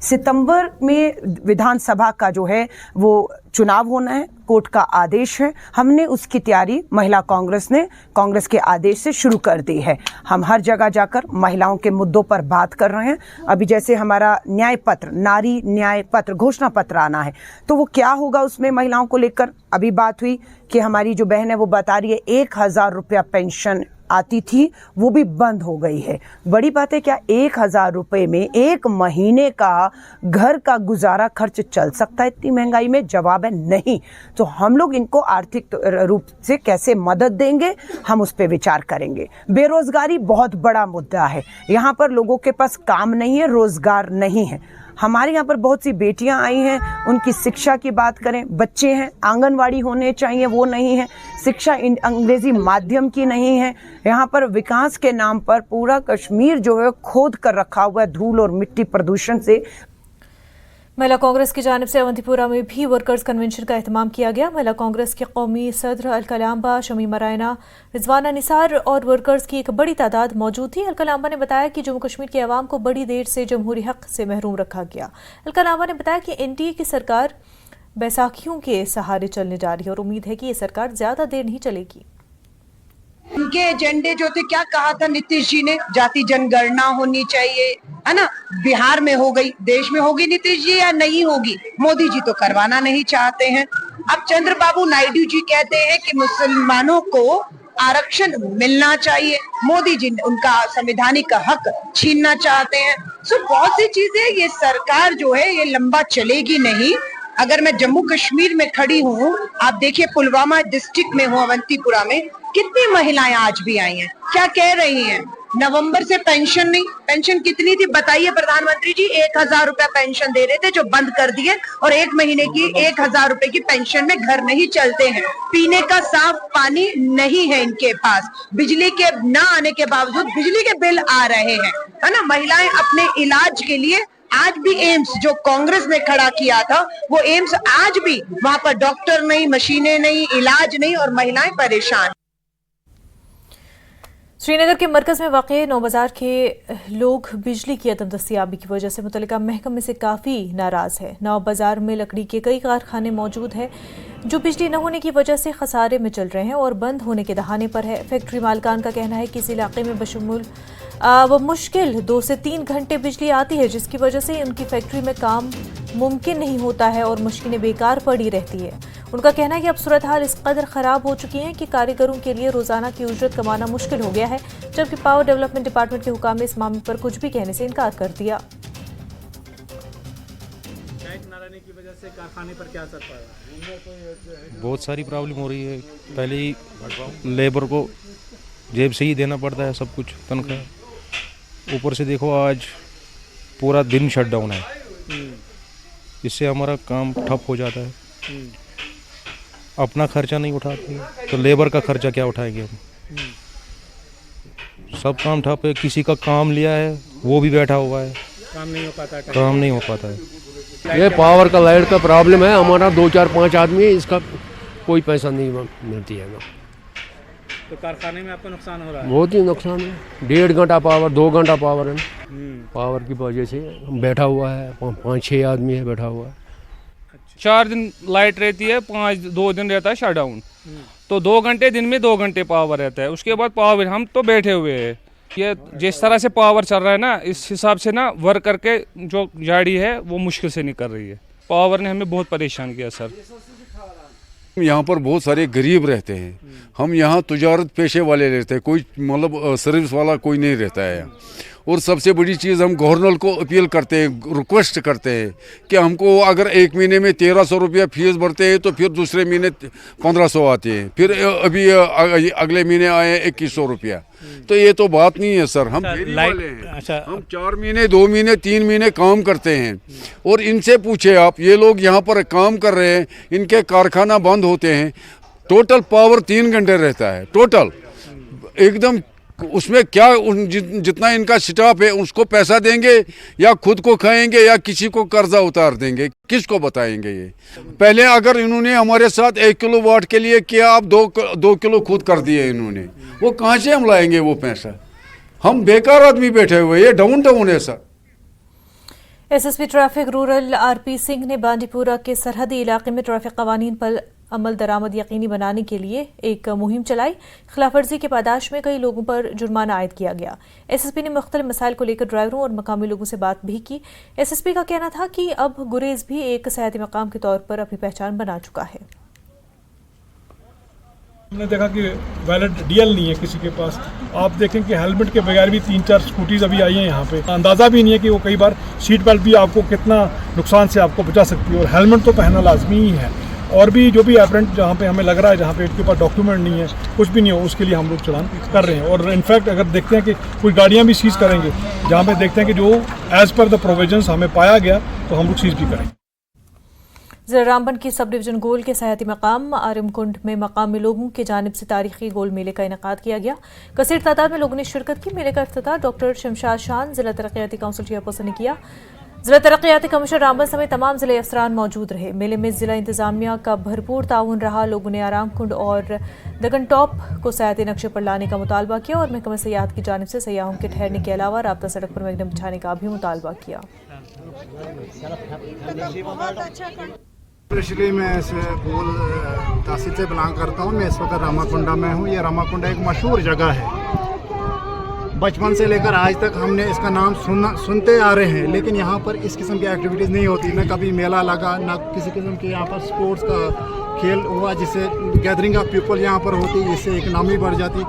सितंबर में विधानसभा का जो है वो चुनाव होना है, कोर्ट का आदेश है, हमने उसकी तैयारी महिला कांग्रेस ने कांग्रेस के आदेश से शुरू कर दी है। हम हर जगह जाकर महिलाओं के मुद्दों पर बात कर रहे हैं। अभी जैसे हमारा न्याय पत्र, नारी न्याय पत्र, घोषणा पत्र आना है, तो वो क्या होगा उसमें महिलाओं को लेकर अभी बात हुई कि हमारी जो बहन है वो बता रही है 1000 रुपया पेंशन आती थी, वो भी बंद हो गई है। बड़ी बात है, क्या 1000 रुपए में 1 महीने का घर का गुजारा खर्च चल सकता है इतनी महंगाई में? जवाब है नहीं। तो हम लोग इनको आर्थिक रूप से कैसे मदद देंगे, हम उस पर विचार करेंगे। बेरोजगारी बहुत बड़ा मुद्दा है, यहाँ पर लोगों के पास काम नहीं है, रोजगार नहीं है। हमारे यहाँ पर बहुत सी बेटियां आई हैं, उनकी शिक्षा की बात करें, बच्चे हैं, आंगनवाड़ी होने चाहिए वो नहीं है, शिक्षा अंग्रेजी माध्यम की नहीं है। यहाँ पर विकास के नाम पर पूरा कश्मीर जो है खोद कर रखा हुआ है धूल और मिट्टी प्रदूषण से। महिला कांग्रेस की जानिब से अवंतीपुरा में भी वर्कर्स कन्वेंशन का एहतमाम किया गया। महिला कांग्रेस के कौमी सदर अलकलांबा, शमीमा रायना, रिजवाना निसार और वर्कर्स की एक बड़ी तादाद मौजूद थी। अलकलांबा ने बताया कि जम्मू कश्मीर के अवाम को बड़ी देर से जमहूरी हक से महरूम रखा गया। अलकलांबा ने बताया कि एनडीए की सरकार बैसाखियों के सहारे चलने जा रही है और उम्मीद है कि ये सरकार ज्यादा देर नहीं चलेगी। उनके एजेंडे जो थे, क्या कहा था नीतीश जी ने, जाति जनगणना होनी चाहिए, है ना, बिहार में हो गई, देश में होगी नीतीश जी या नहीं होगी, मोदी जी तो करवाना नहीं चाहते हैं। अब चंद्रबाबू नायडू जी कहते हैं कि मुसलमानों को आरक्षण मिलना चाहिए, मोदी जी उनका संवैधानिक हक छीनना चाहते हैं। सो बहुत सी चीजें, ये सरकार जो है ये लंबा चलेगी नहीं। अगर मैं जम्मू कश्मीर में खड़ी हूँ, आप देखिए पुलवामा डिस्ट्रिक्ट में हूँ, अवंतीपुरा में, कितनी महिलाएं आज भी आई हैं, क्या कह रही हैं, नवंबर से पेंशन नहीं। पेंशन कितनी थी बताइए प्रधानमंत्री जी? 1000 रुपया पेंशन दे रहे थे जो बंद कर दिए, और 1 महीने की 1000 रुपए की पेंशन में घर नहीं चलते हैं। पीने का साफ पानी नहीं है इनके पास, बिजली के ना आने के बावजूद बिजली के बिल आ रहे हैं, है ना। महिलाएं अपने इलाज के लिए, आज भी एम्स जो कांग्रेस ने खड़ा किया था, वो एम्स आज भी वहां पर डॉक्टर नहीं, मशीनें नहीं, इलाज नहीं, और महिलाएं परेशान। श्रीनगर के मरकज में वाक़ 9 बाज़ार के लोग बिजली की अदम दस्तियाबी की वजह से मुतल्लिका महकमे से काफ़ी नाराज़ है। 9 बाज़ार में लकड़ी के कई कारखाने मौजूद हैं जो बिजली न होने की वजह से खसारे में चल रहे हैं और बंद होने के दहाने पर है। फैक्ट्री मालकान का कहना है कि इस इलाके में बशमुल मुश्किल 2 से 3 घंटे बिजली आती है, जिसकी वजह से उनकी फैक्ट्री में काम मुमकिन नहीं होता है और मशीनें बेकार पड़ी रहती है। उनका कहना है कि अब सूरत हाल इस कदर ख़राब हो चुकी है कि कारीगरों के लिए रोज़ाना की उजरत कमाना मुश्किल हो गया है, जबकि पावर डेवलपमेंट डिपार्टमेंट के हुकाम ने इस मामले पर कुछ भी कहने से इनकार कर दिया। की वजह से कारखाने पर क्या असर पड़ा? बहुत सारी प्रॉब्लम हो रही है। पहले ही लेबर को जेब से ही देना पड़ता है सब कुछ, तनख्वाह, ऊपर से देखो आज पूरा दिन शटडाउन है, इससे हमारा काम ठप हो जाता है। अपना खर्चा नहीं उठाते तो लेबर का खर्चा क्या उठाएंगे हम? सब काम ठप है, किसी का काम लिया है वो भी बैठा हुआ है, काम नहीं हो पाता, काम नहीं हो पाता है। ये पावर का लाइट का प्रॉब्लम है, हमारा 2, 4, 5 आदमी है, इसका कोई पैसा नहीं मिलती है ना। तो कारखाने में आपको नुकसान हो रहा है? बहुत ही नुकसान है, 1.5 घंटा पावर, 2 घंटा पावर है, पावर की वजह से बैठा हुआ है, 5-6 आदमी है बैठा हुआ है। 4 दिन लाइट रहती है, 2 दिन रहता है शटडाउन, तो 2 घंटे दिन में 2 घंटे पावर रहता है, उसके बाद पावर हम तो बैठे हुए हैं। ये जिस तरह से पावर चल रहा है ना, इस हिसाब से ना वर्क करके जो गाड़ी है वो मुश्किल से निकल रही है। पावर ने हमें बहुत परेशान किया सर। यहाँ पर बहुत सारे गरीब रहते हैं, हम यहाँ तुजारत पेशे वाले रहते हैं, कोई मतलब सर्विस वाला कोई नहीं रहता है। और सबसे बड़ी चीज़ हम गवर्नर को अपील करते हैं, रिक्वेस्ट करते हैं कि हमको अगर एक महीने में 1300 रुपया फीस भरते हैं तो फिर दूसरे महीने 1500 आते हैं, फिर अभी अगले महीने आए 2100 रुपया। तो ये तो बात नहीं है सर। हम वाले हैं, हम 4 महीने, 2 महीने, 3 महीने काम करते हैं। और इनसे पूछे आप, ये लोग यहाँ पर काम कर रहे हैं, इनके कारखाना बंद होते हैं, टोटल पावर 3 घंटे रहता है टोटल एकदम। उसमें क्या जितना इनका स्टाफ है उसको पैसा देंगे या खुद को खाएंगे या किसी को कर्जा उतार देंगे, किसको बताएंगे? ये पहले अगर इन्होंने हमारे साथ 1 किलोवाट के लिए किया, अब 2 किलो खुद कर दिए इन्होंने, वो कहाँ से हम लाएंगे वो पैसा? हम बेकार आदमी बैठे हुए, ये डाउन है sir. SSP traffic rural RP Singh ने बांडीपुरा के सरहदी इलाके में ट्रैफिक कवानीन पर अमल दरामद यकीनी बनाने के लिए एक मुहिम चलाई। खिलाफवर्जी के पादाश में कई लोगों पर जुर्माना आयद किया गया। एसएसपी ने मुख्तलिफ मसाइल को लेकर ड्राइवरों और मकामी लोगों से बात भी की। एसएसपी का कहना था कि अब गुरेज भी एक सयाती मकाम के तौर पर अपनी पहचान बना चुका है। हमने देखा कि वैलिड डीएल नहीं है किसी के पास। आप देखें कि हेलमेट के बगैर भी 3-4 स्कूटीज अभी आई हैं यहाँ पे। अंदाज़ा भी नहीं है कि वो कई बार सीट बेल्ट भी आपको कितना नुकसान से आपको बचा सकती है, और हेलमेट तो पहनना लाजमी ही है। और भी जो भी एपरेंट जहाँ पे हमें लग रहा है, जहाँ पे इनके पास डॉक्यूमेंट नहीं है, कुछ भी नहीं हो, उसके लिए हम लोग चलान कर रहे हैं। और इनफैक्ट अगर देखते हैं कि कुछ गाड़ियाँ भी सीज़ करेंगे जहाँ पे देखते हैं कि जो एज़ पर द प्रोविजंस हमें पाया गया, तो हम लोग सीज़ भी करेंगे। जिला रामबन की सब डिवीजन गोल के सयाती मकाम आरिमकुंड में मकामी लोगों की जानिब से तारीखी गोल मेले का इनेकाद किया गया। कसीर तादाद में लोगों ने शिरकत की। मेले का इफ्तिताह डॉक्टर शमशाद शान जिला तरक्याती काउंसिल चेयरपर्सन ने किया। जिला तरक्याती कमिश्नर रामबन समेत तमाम जिले अफसरान मौजूद रहे। मेले में जिला इंतजामिया का भरपूर ताउन रहा। लोगों ने आरामकुंड और दगन टॉप को सयाती नक्शे पर लाने का मुतालबा किया और महकमा सयाहत की जानिब से सयाहों के ठहरने के अलावा राब्ता सड़क पर मैगडम बिछाने का भी मुतालबा किया। इसलिए मैं इस गोल तहसील से बिलोंग करता हूँ। मैं इस वक्त रामाकुंडा में हूँ। ये रामाकुंडा एक मशहूर जगह है। बचपन से लेकर आज तक हमने इसका नाम सुनते आ रहे हैं, लेकिन यहाँ पर इस किस्म की एक्टिविटीज़ नहीं होती। न कभी मेला लगा, न किसी किस्म के यहाँ पर स्पोर्ट्स का खेल हुआ जिससे गैदरिंग ऑफ पीपल यहाँ पर होती, जिससे इकनॉमी बढ़ जाती।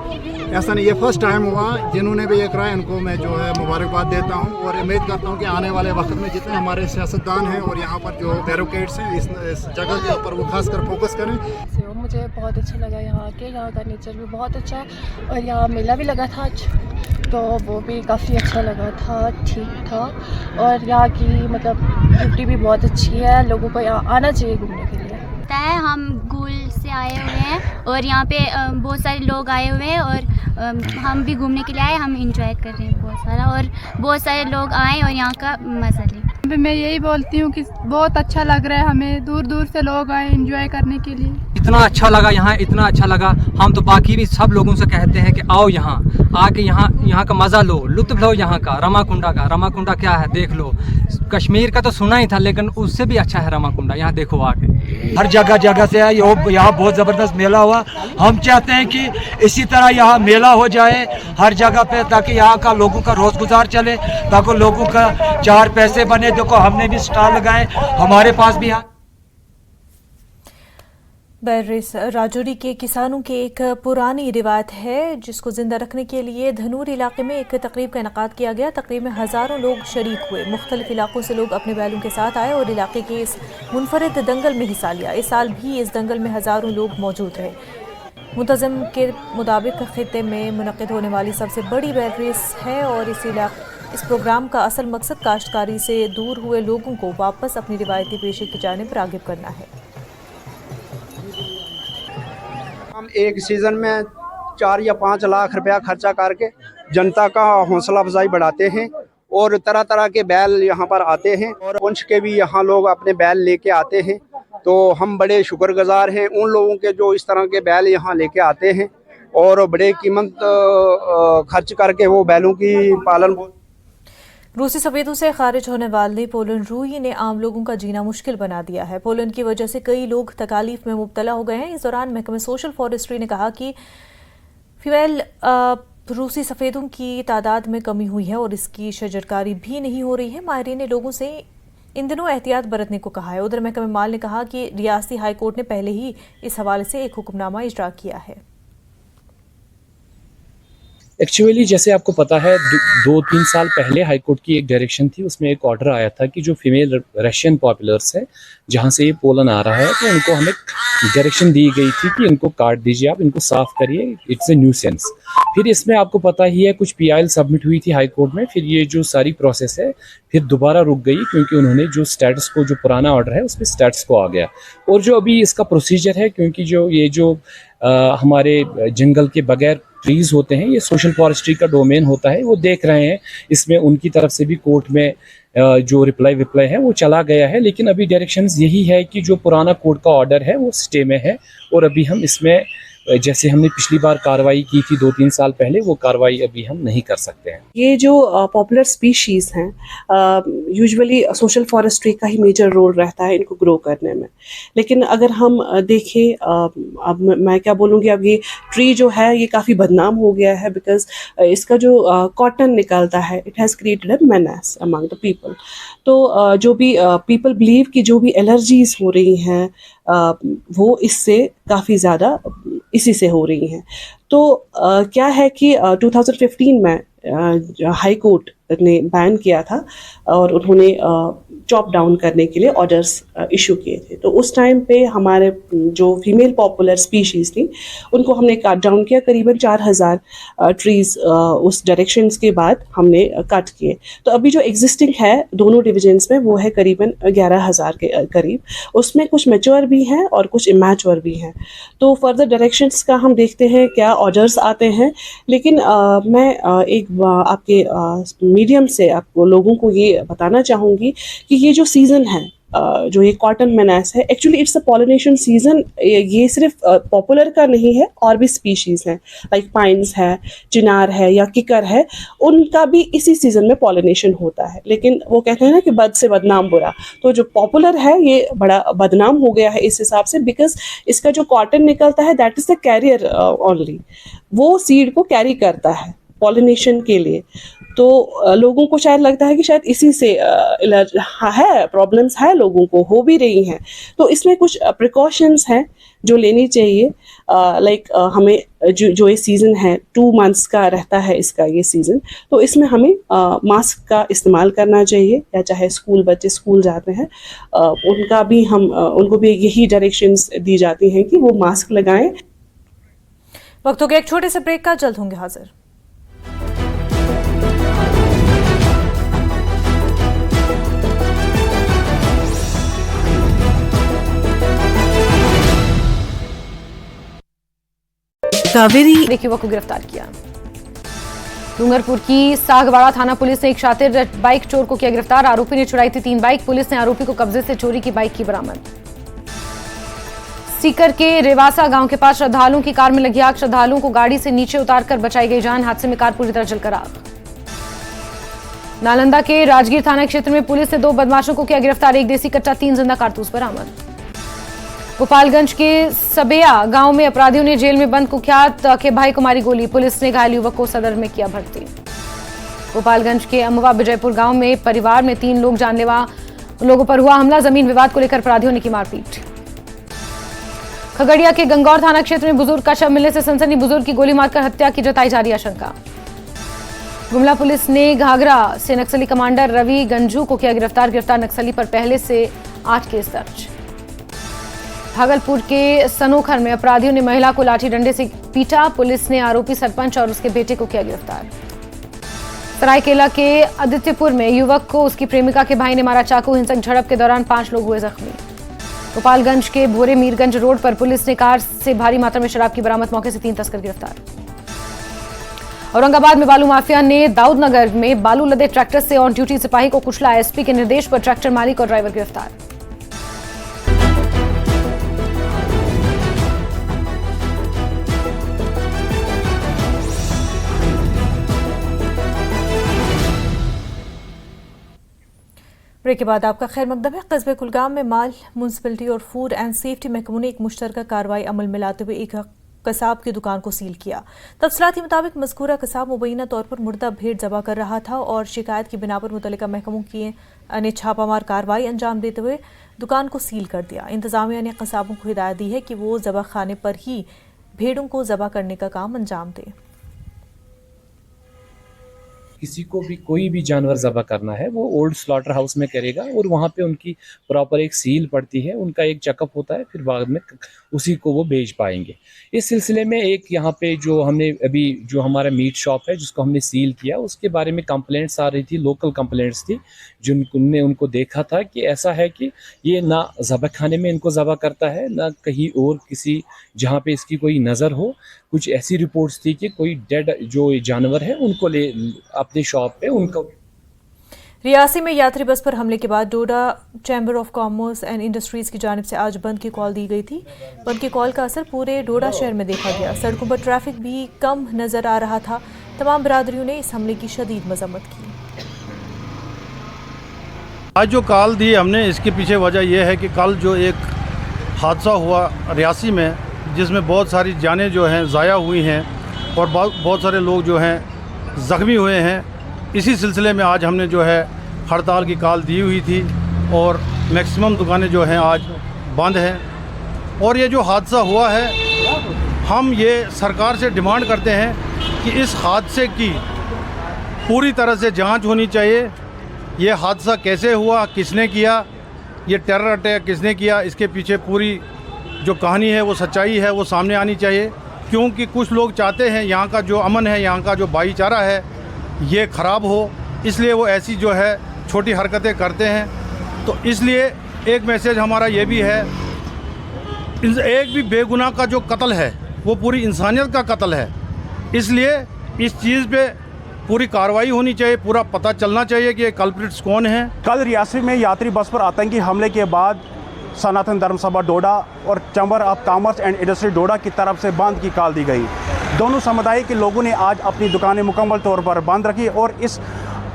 ऐसा नहीं, ये फर्स्ट टाइम हुआ। जिन्होंने भी ये कराया उनको मैं जो है मुबारकबाद देता हूँ और उम्मीद करता हूँ कि आने वाले वक्त में जितने हमारे सियासतदान हैं और यहाँ पर जो बैरिकेड्स हैं इस जगह के ऊपर वो खासकर फोकस करें। मुझे बहुत अच्छा लगा यहाँ आके। यहाँ का नेचर भी बहुत अच्छा है और यहाँ मेला भी लगा था आज, तो वो भी काफ़ी अच्छा लगा था, ठीक था। और यहाँ की मतलब ब्यूटी भी बहुत अच्छी है। लोगों को यहाँ आना चाहिए घूमने के लिए। है हम गोल से आए हुए हैं और यहाँ पे बहुत सारे लोग आए हुए हैं और हम भी घूमने के लिए आए। हम इंजॉय कर रहे हैं बहुत सारा और बहुत सारे लोग आए और यहाँ का मज़ा लें। मैं यही बोलती हूँ कि बहुत अच्छा लग रहा है हमें। दूर दूर से लोग आए इंजॉय करने के लिए। इतना अच्छा लगा यहाँ, इतना अच्छा लगा। हम तो बाकी भी सब लोगों से कहते हैं कि आओ यहाँ आके यहाँ का मज़ा लो, लुत्फ़ लो यहाँ का, रामाकुंडा का। रामाकुंडा क्या है देख लो। कश्मीर का तो सुना ही था, लेकिन उससे भी अच्छा है रामाकुंडा। यहाँ देखो आके हर जगह जगह से है। यहाँ बहुत ज़बरदस्त मेला हुआ। हम चाहते हैं कि इसी तरह यहाँ मेला हो जाए हर जगह पे, ताकि यहाँ का लोगों का रोज़ गुजार चले, ताकि लोगों का चार पैसे बने। देखो हमने भी स्टॉल लगाए, हमारे पास भी है। बैरिस राजौरी के किसानों की एक पुरानी रिवायत है जिसको जिंदा रखने के लिए धनूर इलाके में एक तकरीब का इनेकाद किया गया। तकरीब में हज़ारों लोग शरीक हुए। मुख्तलिफ इलाकों से लोग अपने बैलों के साथ आए और इलाके के इस मुनफरिद दंगल में हिस्सा लिया। इस साल भी इस दंगल में हज़ारों लोग मौजूद रहे। मुंतज़िम के मुताबिक खित्ते में मुनक़िद होने वाली सबसे बड़ी बैरिस है और इस प्रोग्राम का असल मकसद काश्तकारी से दूर हुए लोगों को वापस अपनी रिवायती पेशे की जानिब राग़िब करना है। हम एक सीज़न में 4 या 5 लाख रुपया खर्चा करके जनता का हौसला अफजाई बढ़ाते हैं और तरह तरह के बैल यहाँ पर आते हैं और पुंछ के भी यहाँ लोग अपने बैल लेके आते हैं। तो हम बड़े शुक्रगुजार हैं उन लोगों के जो इस तरह के बैल यहाँ लेके आते हैं और बड़े कीमत खर्च करके वो बैलों की पालन। रूसी सफेदों से खारिज होने वाली पोलन रूई ने आम लोगों का जीना मुश्किल बना दिया है। पोलन की वजह से कई लोग तकालीफ में मुब्तला हो गए हैं। इस दौरान महकमे सोशल फॉरेस्ट्री ने कहा कि फीमेल रूसी सफेदों की तादाद में कमी हुई है और इसकी शजरकारी भी नहीं हो रही है। माहिरीन ने लोगों से इन दिनों एहतियात बरतने को कहा है। उधर महकमे माल ने कहा कि रियासती हाई कोर्ट ने पहले ही इस हवाले से एक हुक्मनामा इजरा किया है। एक्चुअली जैसे आपको पता है 2-3 साल पहले हाई कोर्ट की एक डायरेक्शन थी, उसमें एक ऑर्डर आया था कि जो फीमेल रशियन पॉपुलर्स है जहाँ से ये पोलन आ रहा है, तो उनको हमें डायरेक्शन दी गई थी कि इनको काट दीजिए, आप इनको साफ करिए, इट्स ए न्यूसेंस। फिर इसमें आपको पता ही है कुछ PIL सबमिट हुई थी हाई कोर्ट में। फिर ये जो सारी प्रोसेस है फिर दोबारा रुक गई क्योंकि उन्होंने जो स्टेटस को, जो पुराना ऑर्डर है उसमें स्टेटस को आ गया। और जो अभी इसका प्रोसीजर है, क्योंकि जो हमारे जंगल के बगैर ट्रीज होते हैं, ये सोशल फॉरेस्ट्री का डोमेन होता है, वो देख रहे हैं। इसमें उनकी तरफ से भी कोर्ट में जो रिप्लाई है वो चला गया है। लेकिन अभी डायरेक्शंस यही है कि जो पुराना कोर्ट का ऑर्डर है वो स्टे में है और अभी हम इसमें जैसे हमने पिछली बार कार्रवाई की थी 2-3 साल पहले, वो कार्रवाई अभी हम नहीं कर सकते हैं। ये जो पॉपुलर स्पीशीज़ हैं यूजुअली सोशल फॉरेस्ट्री का ही मेजर रोल रहता है इनको ग्रो करने में। लेकिन अगर हम देखें, अब मैं क्या बोलूँगी, अब ये ट्री जो है ये काफ़ी बदनाम हो गया है बिकॉज इसका जो कॉटन निकलता है it has created a menace among the people. तो जो भी पीपल बिलीव कि जो भी एलर्जीज हो रही हैं वो इससे काफ़ी ज़्यादा इसी से हो रही हैं। तो क्या है कि 2015 में हाई कोर्ट ने बैन किया था और उन्होंने चॉप डाउन करने के लिए ऑर्डर्स इशू किए थे। तो उस टाइम पे हमारे जो फीमेल पॉपुलर स्पीशीज़ थी उनको हमने कट डाउन किया, करीबन 4000 ट्रीज़ उस डायरेक्शंस के बाद हमने कट किए। तो अभी जो एग्जिस्टिंग है दोनों डिविजन्स में वो है करीबन 11000 के करीब, उसमें कुछ मैच्योर भी हैं और कुछ इमैच्योर भी हैं। तो फर्दर डायरेक्शंस का हम देखते हैं क्या ऑर्डर्स आते हैं, लेकिन मैं एक आपके मीडियम से आपको लोगों को ये बताना चाहूँगी कि ये जो सीज़न है जो ये कॉटन मेनास है, actually it's a pollination season. ये सिर्फ पॉपुलर का नहीं है, और भी स्पीशीज़ हैं लाइक पाइन्स है, चिनार है या किकर है, उनका भी इसी सीज़न में पॉलिनेशन होता है। लेकिन वो कहते हैं ना कि बद से बदनाम बुरा, तो जो पॉपुलर है ये बड़ा बदनाम हो गया है इस हिसाब से, बिकॉज इसका जो कॉटन निकलता है that is the carrier only, वो सीड को कैरी करता है पॉलिनेशन के लिए। तो लोगों को शायद लगता है कि शायद इसी से है प्रॉब्लम्स है, लोगों को हो भी रही हैं। तो इसमें कुछ प्रिकॉशंस हैं जो लेनी चाहिए। लाइक हमें जो ये सीज़न है 2 months का रहता है इसका ये सीज़न, तो इसमें हमें मास्क का इस्तेमाल करना चाहिए, या चाहे स्कूल बच्चे स्कूल जाते हैं उनको भी यही डायरेक्शंस दी जाती हैं कि वो मास्क लगाएं। वक्त हो गया एक छोटे से ब्रेक का, जल्द होंगे हाजिर। कावेरी एक युवक को गिरफ्तार किया। डूंगरपुर की सागवाड़ा थाना पुलिस ने एक शातिर बाइक चोर को किया गिरफ्तार। आरोपी ने चुराई थी 3 बाइक। पुलिस ने आरोपी को कब्जे से चोरी की बाइक की बरामद। सीकर के रेवासा गांव के पास श्रद्धालुओं की कार में लगी आग। श्रद्धालुओं को गाड़ी से नीचे उतारकर बचाई गई जान। हादसे में कार पूरी तरह जलकर आग। नालंदा के राजगीर थाना क्षेत्र में पुलिस ने 2 बदमाशों को किया गिरफ्तार। 1 देसी कट्टा 3 जिंदा कारतूस बरामद। गोपालगंज के सबेया गांव में अपराधियों ने जेल में बंद कुख्यात के भाई को मारी गोली। पुलिस ने घायल युवक को सदर में किया भर्ती। गोपालगंज के अमवा विजयपुर गांव में परिवार में 3 लोग जानलेवा लोगों पर हुआ हमला। जमीन विवाद को लेकर अपराधियों ने की मारपीट। खगड़िया के गंगौर थाना क्षेत्र में बुजुर्ग का शव मिलने से सनसनी। बुजुर्ग की गोली मारकर हत्या की जताई जा रही आशंका। गुमला पुलिस ने घाघरा से नक्सली कमांडर रवि गंजू को किया गिरफ्तार। गिरफ्तार नक्सली पर पहले से 8 केस दर्ज। भागलपुर के सनोखर में अपराधियों ने महिला को लाठी डंडे से पीटा। पुलिस ने आरोपी सरपंच और उसके बेटे को किया गिरफ्तार। सरायकेला के आदित्यपुर में युवक को उसकी प्रेमिका के भाई ने मारा चाकू। हिंसक झड़प के दौरान 5 लोग हुए जख्मी। गोपालगंज के भोरे मीरगंज रोड पर पुलिस ने कार से भारी मात्रा में शराब की बरामद। मौके से 3 तस्कर गिरफ्तार। औरंगाबाद में बालू माफिया ने दाऊदनगर में बालू लदे ट्रैक्टर से ऑन ड्यूटी सिपाही को कुचला। एसपी के निर्देश पर ट्रैक्टर मालिक और ड्राइवर गिरफ्तार। ब्रेक के बाद आपका खैर मकदम है। कस्बे कुलगाम में माल म्यूनसिपलिटी और फूड एंड सेफ्टी महकमों ने एक मुश्तरका कार्रवाई अमल में लाते हुए एक कसाब की दुकान को सील किया। तफसीलात के मुताबिक मज़कूरा कसाब मुबैना तौर पर मुर्दा भेड़ ज़बा कर रहा था और शिकायत की बिना पर मुतल्लिका महकमों ने छापामार कार्रवाई अंजाम देते हुए दुकान को सील कर दिया। इंतजामिया ने कसाबों को हिदायत दी है कि वो ज़बा खाने पर ही भेड़ों को ज़बा करने का काम अंजाम दें। किसी को भी कोई भी जानवर ज़बह करना है वो ओल्ड स्लॉटर हाउस में करेगा और वहाँ पे उनकी प्रॉपर एक सील पड़ती है, उनका एक चेकअप होता है, फिर बाद में उसी को वो बेच पाएंगे। इस सिलसिले में एक यहाँ पे जो हमने अभी जो हमारा मीट शॉप है जिसको हमने सील किया, उसके बारे में कंप्लेंट्स आ रही थी, लोकल कंप्लेंट्स थी, जिनने उनको देखा था कि ऐसा है कि ये ना ज़बह खाने में इनको ज़बह करता है ना कहीं और किसी जहाँ पे इसकी कोई नज़र हो। कुछ ऐसी रिपोर्ट्स थी कि कोई डेड जो जानवर है उनको ले अपनी शॉप पे उनको। रियासी में यात्री बस पर हमले के बाद Doda chamber of commerce and industries की जानिब से आज बंद की कॉल दी गई थी। बंद की कॉल का असर पूरे डोडा शहर में देखा गया। सड़कों पर ट्रैफिक भी कम नजर आ रहा था। तमाम बिरादरियों ने इस हमले की शदीद मजम्मत की। आज जो कॉल दी हमने, इसके पीछे वजह यह है कि कल जो एक हादसा हुआ रियासी में जिसमें बहुत सारी जानें जो हैं ज़ाया हुई हैं और बहुत सारे लोग जो हैं ज़ख्मी हुए हैं, इसी सिलसिले में आज हमने जो है हड़ताल की कॉल दी हुई थी और मैक्सिमम दुकानें जो हैं आज बंद हैं। और ये जो हादसा हुआ है, हम ये सरकार से डिमांड करते हैं कि इस हादसे की पूरी तरह से जांच होनी चाहिए। ये हादसा कैसे हुआ, किसने किया, ये टेरर अटैक किसने किया, इसके पीछे पूरी जो कहानी है वो सच्चाई है वो सामने आनी चाहिए। क्योंकि कुछ लोग चाहते हैं यहाँ का जो अमन है, यहाँ का जो भाईचारा है ये ख़राब हो, इसलिए वो ऐसी जो है छोटी हरकतें करते हैं। तो इसलिए एक मैसेज हमारा ये भी है, एक भी बेगुनाह का जो कत्ल है वो पूरी इंसानियत का कत्ल है, इसलिए इस चीज़ पे पूरी कार्रवाई होनी चाहिए, पूरा पता चलना चाहिए कि ये कल्प्रिट्स कौन हैं। कल रियासी में यात्री बस पर आतंकी हमले के बाद सनातन धर्म सभा डोडा और chamber of commerce and industry Doda की तरफ से बंद की कॉल दी गई। दोनों समुदाय के लोगों ने आज अपनी दुकानें मुकम्मल तौर पर बंद रखी और इस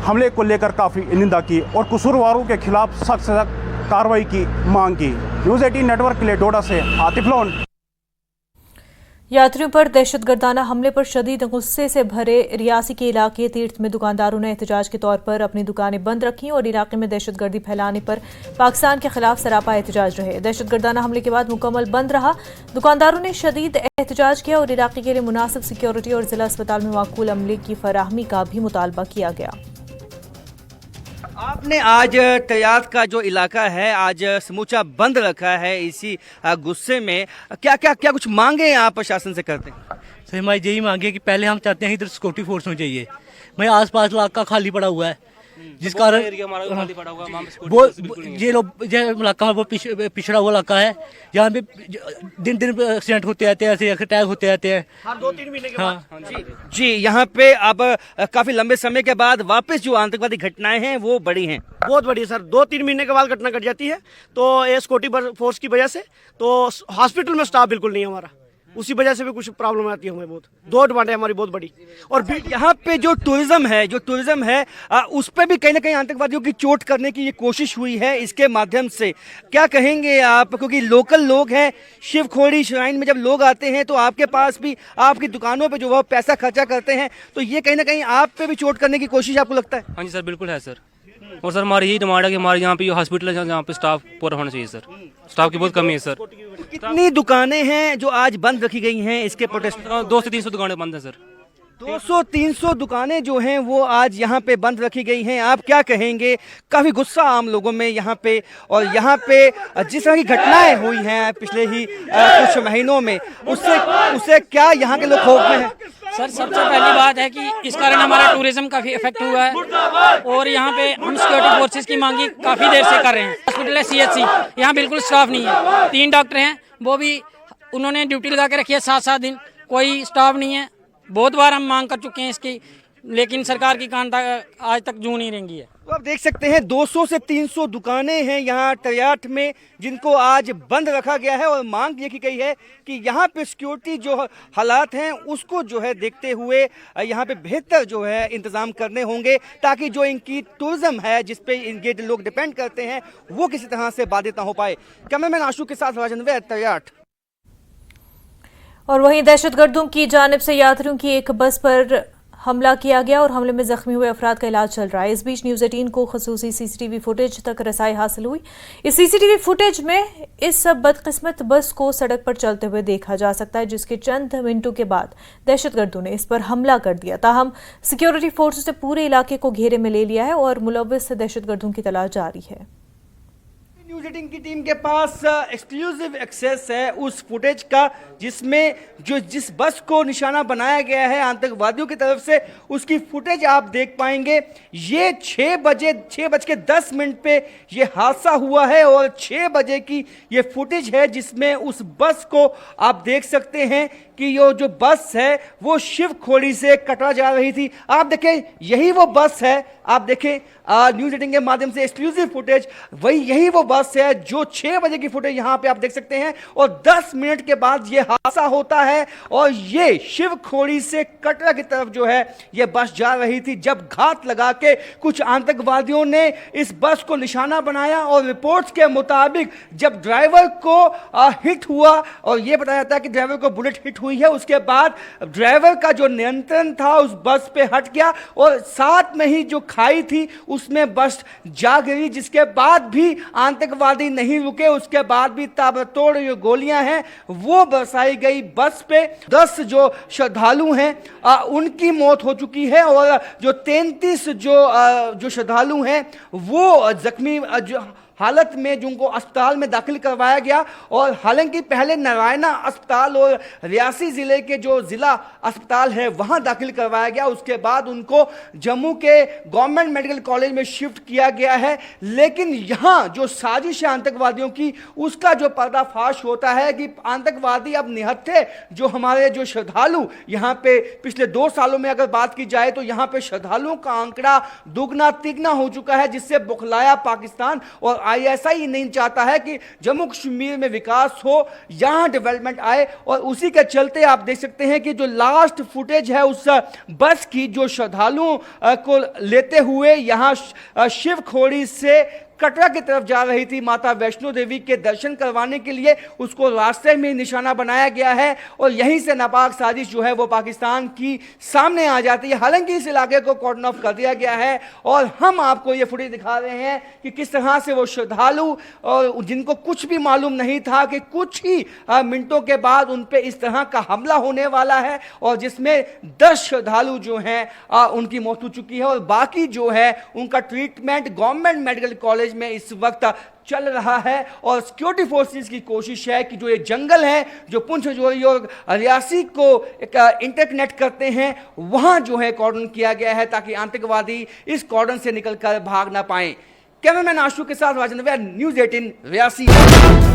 हमले को लेकर काफ़ी निंदा की और कसूरवारों के खिलाफ सख्त से सख्त कार्रवाई की मांग की। न्यूज़ 18 नेटवर्क के लिए डोडा से आतिफ लोन। यात्रियों पर दहशतगर्दाना हमले पर शदीद गुस्से से भरे रियासी के इलाके तीर्थ में दुकानदारों ने एहतजाज के तौर पर अपनी दुकानें बंद रखीं और इलाके में दहशतगर्दी फैलाने पर पाकिस्तान के खिलाफ सरापा एहतजाज रहे। दहशतगर्दाना हमले के बाद मुकम्मल बंद रहा। दुकानदारों ने शदीद एहतजाज किया और इलाके के लिए मुनासिब सिक्योरिटी और जिला अस्पताल में माकूल अमले की फराहमी का भी मुतालबा किया गया। आपने आज तैयार का जो इलाका है आज समूचा बंद रखा है, इसी गुस्से में क्या क्या क्या कुछ मांगे आप प्रशासन से करते हैं? सर हमारी यही मांगे कि पहले हम चाहते हैं इधर सिक्योरिटी फोर्स होनी चाहिए। भाई आसपास इलाका खाली पड़ा हुआ है जिस कारण वो ये इलाका वो पिछड़ा हुआ इलाका है, यहाँ पे दिन दिन एक्सीडेंट होते रहते हैं, ऐसे अटैक होते रहते हैं हर 2-3 महीने के बाद। जी यहाँ पे अब काफी लंबे समय के बाद वापस जो आतंकवादी घटनाएं हैं वो बड़ी हैं, बहुत बड़ी है सर। 2-3 महीने के बाद घटना घट जाती है तो ये सिक्योरिटी फोर्स की वजह से। तो हॉस्पिटल में स्टाफ बिल्कुल नहीं है हमारा, उसी वजह से भी कुछ प्रॉब्लम आती है हमें। बहुत दो डिमांड है हमारी बहुत बड़ी। और यहाँ पे जो टूरिज्म है उस पर भी कहीं ना कहीं आतंकवादियों की चोट करने की ये कोशिश हुई है इसके माध्यम से। क्या कहेंगे आप, क्योंकि लोकल लोग हैं, शिवखोड़ी श्राइन में जब लोग आते हैं तो आपके पास भी आपकी दुकानों पे जो वह पैसा खर्चा करते हैं, तो ये कहीं ना कहीं आप पे भी चोट करने की कोशिश आपको लगता है? हाँ जी सर बिल्कुल है सर। और सर हमारी यही डिमांड है कि हमारे यहाँ पे हॉस्पिटल है जहाँ पे स्टाफ पूरा होना चाहिए सर। स्टाफ की बहुत कमी है सर। कितनी दुकानें हैं जो आज बंद रखी गई हैं इसके प्रोटेस्ट? 200 से 300 दुकानें बंद हैं सर। 200-300 दुकानें जो हैं वो आज यहाँ पे बंद रखी गई हैं। आप क्या कहेंगे? काफ़ी गुस्सा आम लोगों में यहाँ पे, और यहाँ पे जिस तरह की घटनाएं हुई हैं पिछले ही कुछ महीनों में, उससे क्या यहाँ के लोग खौफ में हैं? सर सबसे पहली बात है कि इस कारण हमारा टूरिज्म काफ़ी इफेक्ट हुआ है और यहाँ पे हम सिक्योरिटी फोर्सेस की मांगी काफ़ी देर से कर रहे हैं। हॉस्पिटल है CHC, यहाँ बिल्कुल स्टाफ नहीं है। 3 डॉक्टर हैं, वो भी उन्होंने ड्यूटी लगा के रखी है 7-7 दिन, कोई स्टाफ नहीं है। बहुत बार हम मांग कर चुके हैं इसकी, लेकिन सरकार की कान आज तक जू नहीं रेंगी है। तो आप देख सकते हैं 200 से 300 दुकानें हैं यहाँ तरियाट में जिनको आज बंद रखा गया है और मांग ये की गई है कि यहाँ पे सिक्योरिटी जो हालात हैं उसको जो है देखते हुए यहाँ पे बेहतर जो है इंतजाम करने होंगे, ताकि जो इनकी टूरिज्म है जिस पे इनके लोग डिपेंड करते हैं वो किसी तरह से बाधित ना हो पाए। कैमरामैन आशु के साथ राजन वैद, तरियाट। और वहीं दहशतगर्दों की जानिब से यात्रियों की एक बस पर हमला किया गया और हमले में जख्मी हुए अफराद का इलाज चल रहा है। इस बीच न्यूज़ 18 को खसूसी CCTV फुटेज तक रसाई हासिल हुई। इस CCTV फुटेज में इस सब बदकिस्मत बस को सड़क पर चलते हुए देखा जा सकता है, जिसके चंद मिनटों के बाद दहशतगर्दों ने इस पर हमला कर दिया। ताहम सिक्योरिटी फोर्सेस ने पूरे इलाके को घेरे में ले लिया है और मुलव्विस दहशतगर्दों की तलाश जारी है। न्यूज़ 18 की टीम के पास एक्सक्लूसिव एक्सेस है उस फुटेज का जिसमें जिस बस को निशाना बनाया गया है आतंकवादियों की तरफ से, उसकी फुटेज आप देख पाएंगे। ये 6:10 पे ये हादसा हुआ है और 6 बजे की ये फुटेज है जिसमें उस बस को आप देख सकते हैं कि ये जो बस है वो शिवखोड़ी से कटरा जा रही थी। आप देखें यही वो बस है, आप देखें न्यूज़ 18 के माध्यम से एक्सक्लूसिव फुटेज, यही वो बस है जो 6 बजे की फुटेज यहाँ पे आप देख सकते हैं। और 10 मिनट के बाद ये हादसा होता है और ये शिवखोड़ी से कटरा की तरफ जो है ये बस जा रही थी, जब घात लगा के कुछ आतंकवादियों ने इस बस को निशाना बनाया। और रिपोर्ट्स के मुताबिक जब ड्राइवर को हिट हुआ, और ये बताया जाता है कि ड्राइवर को बुलेट हिट हुई है, उसके बाद ड्राइवर का जो नियंत्रण था उस बस पे हट गया और साथ में ही जो खाई थी उसमें बस जा गिरी, जिसके बाद भी आतंकवादी आतंकवादी नहीं रुके, उसके बाद भी ताबड़तोड़ जो गोलियां हैं वो बरसाई गई बस पे। 10 जो श्रद्धालु हैं उनकी मौत हो चुकी है और जो 33 जो श्रद्धालु हैं वो जख्मी हालत में जिनको अस्पताल में दाखिल करवाया गया। और हालांकि पहले नारायणा अस्पताल और रियासी ज़िले के जो ज़िला अस्पताल है वहां दाखिल करवाया गया, उसके बाद उनको जम्मू के गवर्नमेंट मेडिकल कॉलेज में शिफ्ट किया गया है। लेकिन यहां जो साजिश है आतंकवादियों की, उसका जो पर्दाफाश होता है कि आतंकवादी अब निहत्थे जो हमारे जो श्रद्धालु यहाँ पे पिछले 2 सालों में अगर बात की जाए तो यहाँ पे श्रद्धालुओं का आंकड़ा दुगना तिगना हो चुका है, जिससे बौखलाया पाकिस्तान और ISI नहीं चाहता है कि जम्मू कश्मीर में विकास हो, यहां डेवलपमेंट आए। और उसी के चलते आप देख सकते हैं कि जो लास्ट फुटेज है उस बस की जो श्रद्धालुओं को लेते हुए यहां शिवखोड़ी से कटरा की तरफ जा रही थी माता वैष्णो देवी के दर्शन करवाने के लिए, उसको रास्ते में निशाना बनाया गया है और यहीं से नापाक साजिश जो है वो पाकिस्तान की सामने आ जाती है। हालांकि इस इलाके को कॉर्डन ऑफ कर दिया गया है और हम आपको ये फुटेज दिखा रहे हैं कि किस तरह से वो श्रद्धालु और जिनको कुछ भी मालूम नहीं था कि कुछ ही मिनटों के बाद उन पर इस तरह का हमला होने वाला है और जिसमें 10 श्रद्धालु जो हैं उनकी मौत हो चुकी है और बाकी जो है उनका ट्रीटमेंट गवर्नमेंट मेडिकल कॉलेज में इस वक्त चल रहा है। और सिक्योरिटी फोर्सेस की कोशिश है कि जो ये जंगल है जो पुंछ जोरी और रियासी को इंटरकनेक्ट करते हैं वहां जो है कॉर्डन किया गया है ताकि आतंकवादी इस कॉर्डन से निकलकर भाग ना पाए। कैमरामैन आशु के साथ राजेंद्र, न्यूज़ 18 रियासी।